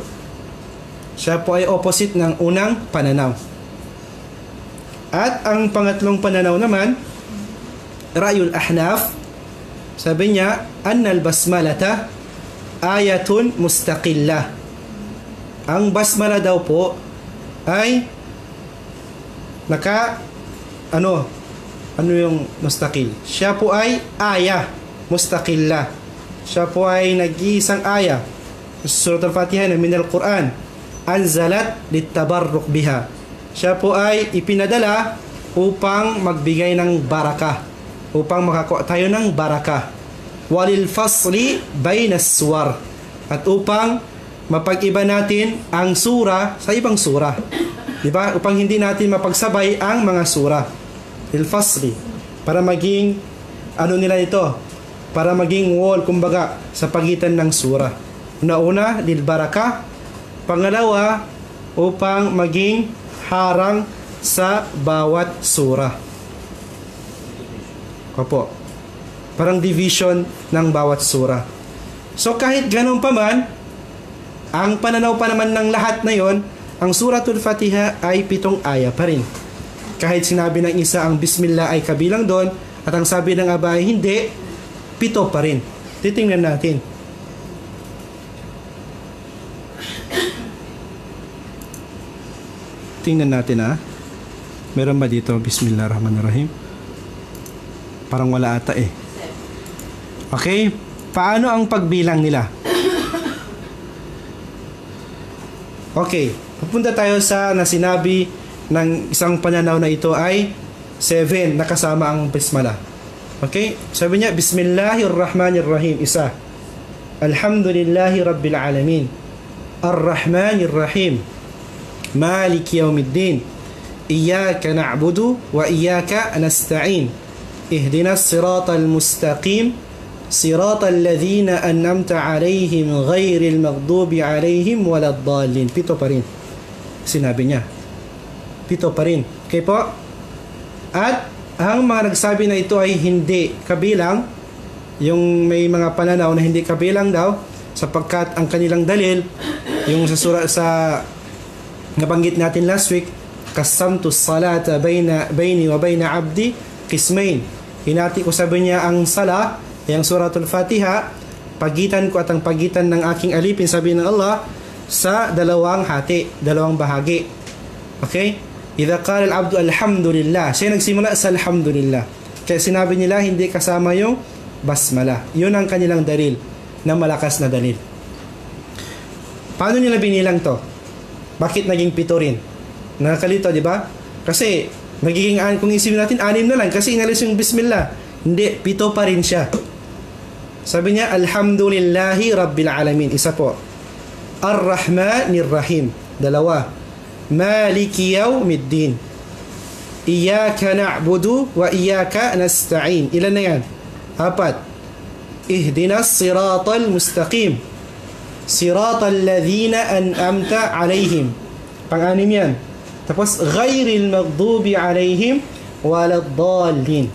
Siya po ay opposite ng unang pananaw. At ang pangatlong pananaw naman, Ra'yul Ahnaf, sabi niya, annal basmalata ayatun mustaqillah. Ang basmala daw po ay ano yung mustaqil? Siya po ay ayah, mustaqillah. Siya po ay nag-iisang ayah. Surat al-Fatiha na min al-Quran, anzalat litabarruk biha. Siya po ay ipinadala upang magbigay ng barakah, upang makakuha tayo ng barakah. Walil fasli baynas suwar, at upang mapag-iba natin ang sura sa ibang sura. Diba? Upang hindi natin mapagsabay ang mga sura. Lil fasli, para maging ano nila ito, para maging wall, kumbaga, sa pagitan ng sura. Una, lil barakah. Pangalawa, upang maging harang sa bawat sura. Opo. Parang division ng bawat sura. So kahit ganun pa man, ang pananaw pa naman ng lahat na yon, ang Suratul Fatiha ay 7 aya pa rin. Kahit sinabi ng isa ang Bismillah ay kabilang doon, at ang sabi ng aba ay hindi, 7 pa rin. Titingnan natin. Tingnan natin Meron ba dito Bismillahirrahmanirrahim? Parang wala ata eh. Okay, paano ang pagbilang nila? Okay, pupunta tayo sa sinabi ng isang pananaw na ito ay 7 nakasama ang basmala. Okay, sabi niya Bismillahirrahmanirrahim, isa. Alhamdulillahi Rabbil Alamin, Ar-Rahmanirrahim, Maliki Yawmiddin, Iyyaka na'budu wa iyyaka nasta'in, Ihdinas siratal mustaqim, Siratal ladzina an'amta 'alaihim ghairil maghdubi 'alaihim waladdallin. 7 pa rin. Sinabi niya. 7 pa rin. Okay po? At ang mga nagsabi na ito ay hindi kabilang, yung may mga pananaw na hindi kabilang daw, sapagkat ang kanilang dalil, yung sa nabanggit natin last week, qasamtu salata baini wa baina abdi qismain. Hinati ko, sabi niya, ang sala, yung Suratul Fatiha, pagitan ko at ang pagitan ng aking alipin, sabi ng Allah, sa dalawang hati, dalawang bahagi. Okay? Idha qala al-abdu alhamdulillah, siya nagsimula sa alhamdulillah. Kaya sinabi nila hindi kasama yung basmala. Yun ang kanilang dalil, na malakas na dalil. Paano nila binilang to? Bakit naging 7 rin? Nakakalito, di ba? Kasi magiging, kung isipin natin, 6 na lang kasi inalis yung bismillah. Hindi, 7 pa rin siya. Sabi niya, Alhamdulillahi Rabbil Alamin, isa po. Ar-Rahmanir-Rahim, 2. Maliki Yawmiddin, Iyyaka na'budu wa iyyaka nasta'in. Ilan na yan? 4. Ihdinas siratal mustaqim, Siratal ladzina an'amta 'alaihim. 5 yan. Tapos ghairil maghdubi 'alaihim waladdallin.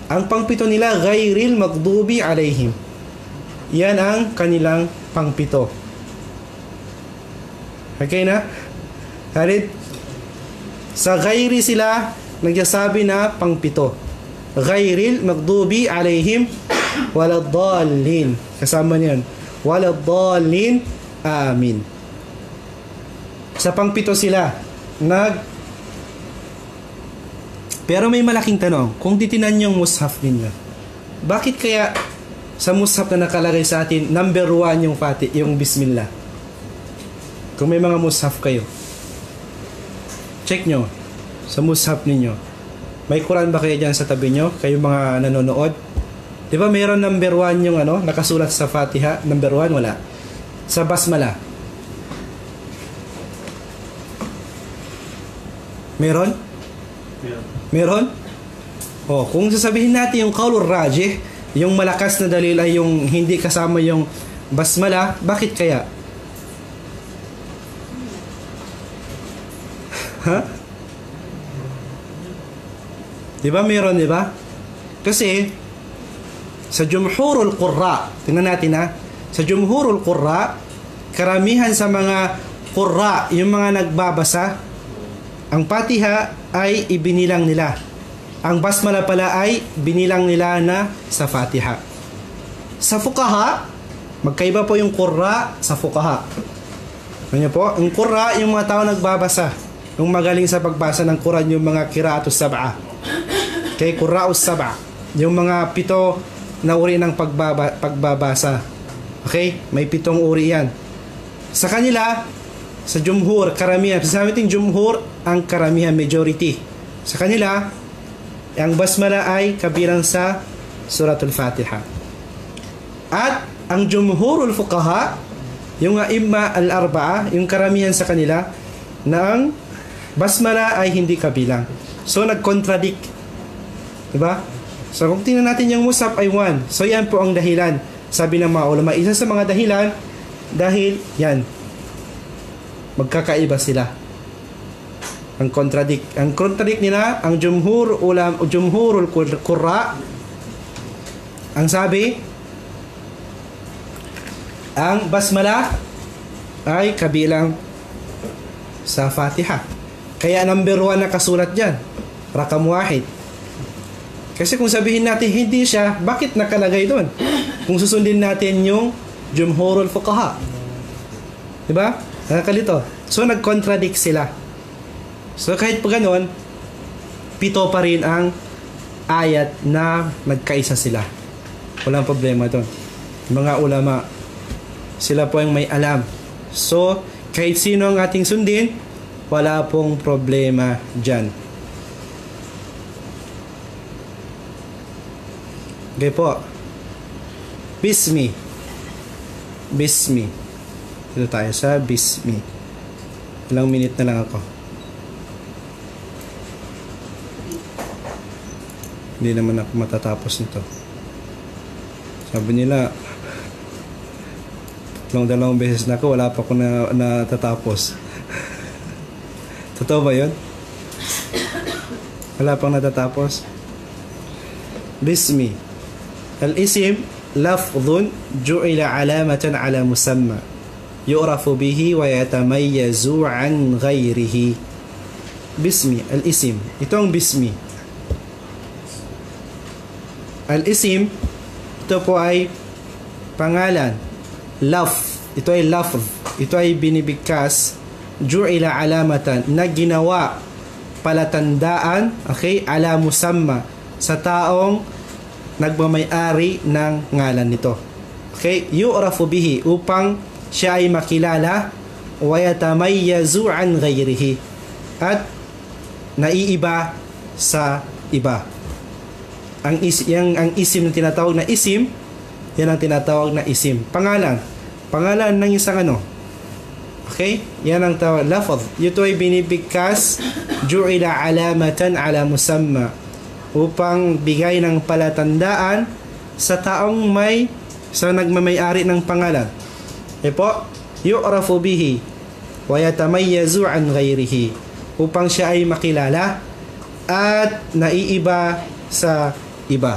Ang pang-7 nila, ghairil maghdubi 'alaihim. Yan ang kanilang pang-7. Okay na? Halit, sa ghairi sila nagsasabi na pang-7. Ghairil maghdubi 'alaihim waladdallin. Kasama niyan. Waladdallin, amin. Sa pang-7 sila pero may malaking tanong, kung titinan yung mushaf ninyo, bakit kaya sa mushaf na nakalagay sa atin number 1 yung yung bismillah? Kung may mga mushaf kayo, check nyo sa mushaf ninyo, may Quran ba kayo dyan sa tabi nyo, kayo mga nanonood? Di ba mayroon number 1 yung nakasulat sa Fatiha? Number 1 wala. Sa basmala meron? Meron? Kung sasabihin natin yung qaulur rajih, yung malakas na dalil ay yung hindi kasama yung basmala, bakit kaya? Ha? Di ba meron, di ba? Kasi sa jumhurul qurra, tingnan natin sa jumhurul qurra, karamihan sa mga qurra, yung mga nagbabasa, ang Fatiha ay ibinilang nila. Ang basmala pala ay binilang nila na sa Fatiha. Sa fuqaha, magkaiba po yung qurra sa fuqaha. Ano po? Ang qurra, yung mga tao nagbabasa. yung magaling sa pagbasa ng Quran, yung mga qira'atus sab'a. Okay, qurra'us sab'a. Yung mga 7 na uri ng pagbabasa. Okay? May 7 uri yan. Sa kanila, sa jumhur, karamihan. Sa amin jumhur, ang karamihan, majority. Sa kanila, ang basmala ay kabilang sa suratul Fatiha. At ang jumhurul fuqaha, yung imma al-arba'a, yung karamihan sa kanila, na ang basmala ay hindi kabilang. So, nag-contradict. Diba? So, kung tingnan natin yung mushaf ay 1. So, yan po ang dahilan. Sabi ng mga ulama, isa sa mga dahilan, dahil yan, magkakaiba sila. Ang contradict nila, ang jumhurul qurra, ang sabi, ang basmala ay kabilang sa Fatiha. Kaya number 1 na kasulat dyan, rakam 1. Kasi kung sabihin natin hindi siya, bakit nakalagay doon? Kung susundin natin yung jumhurul fuqaha. Diba? Nakakalito. So, nag-contradict sila. So, kahit pa ganon, 7 pa rin ang ayat na nagkaisa sila. Walang problema doon. Mga ulama, sila po ang may alam. So, kahit sino ang ating sundin, wala pong problema dyan. Okay po. Bismi. Dito tayo sa Bismi. Ilang minute na lang ako. Hindi naman ako matatapos nito. Sabi nila, 2 beses na ako, wala pa ako natatapos. Totoo ba yun? Wala pang natatapos? Bismi. Al-isim, lafdhun ju'ila alamatan ala musamma. Yu'rafu bihi wa yatamayyazu an ghayrihi. Bismi, al-isim. Ito ang bismi. Al-isim, ito po ay pangalan. Ito ay lafz. Ito ay binibigkas. Ju'ila alamatan, na ginawa palatandaan, okay, ala musamma, sa taong nagmamay-ari ng ngalan nito. Okay, yu'rafu bihi, upang siya ay makilala, wa yatamayyazu an ghayrihi, at naiiba sa iba. Ang isim na tinatawag na isim, yan ang tinatawag na isim. Pangalan ng isang ano. Okay? Yan ang tawag, lafaz. Ito ay binibigkas, ju'ila alamatan ala musamma, upang bigay ng palatandaan sa taong sa nagmamay-ari ng pangalan. Po, yu'rafu bihi wa yatamayyazu an ghayrihi, upang siya ay makilala at naiiba sa iba.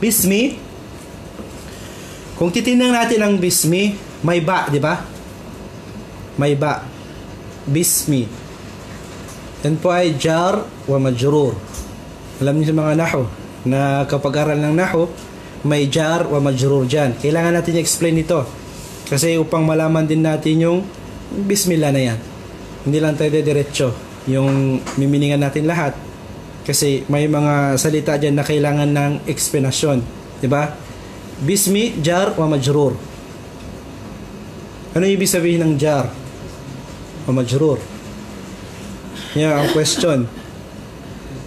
Bismi, kung titingnan natin ang bismi, may ba, di ba? May ba. Bismi. Yan po ay jar wa majrur. Alam niyo sa mga nahu, na kapag aral ng nahu, may jar wa majrur dyan. Kailangan natin i-explain ito. Kasi upang malaman din natin yung bismillah na yan. Hindi lang tayo diretso yung miminingan natin lahat. Kasi may mga salita dyan na kailangan ng explanation. Diba? Bismi, jar wa majrur. Ano ibig sabihin ng jar wa majrur? Yan ang question.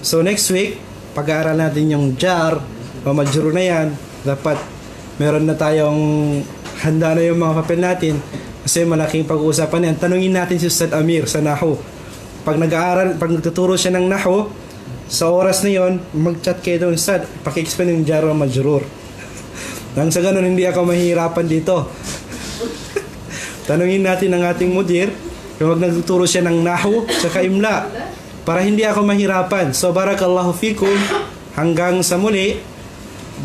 So next week, pag-aaral natin yung jar wa majrur na yan. Dapat meron na tayong handa na yung mga papel natin. Kasi malaking pag-uusapan yan. Tanungin natin si Ustad Amir sa Nahu. Pag nag-aaral, pag nagtuturo siya ng Nahu, sa oras na yon, mag-chat kayo doon, Ustad, paki-explain yung jar wa majrur. Nang sa ganun, hindi ako mahihirapan dito. Tanungin natin ang ating mudir, kung wag nagtuturo siya ng Nahu sa Imla, para hindi ako mahirapan. So, barakallahu fikum. Hanggang sa muli.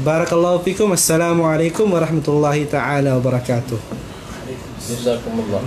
Barakallahu fikum. Assalamualaikum warahmatullahi ta'ala wabarakatuh. Jazakumullah.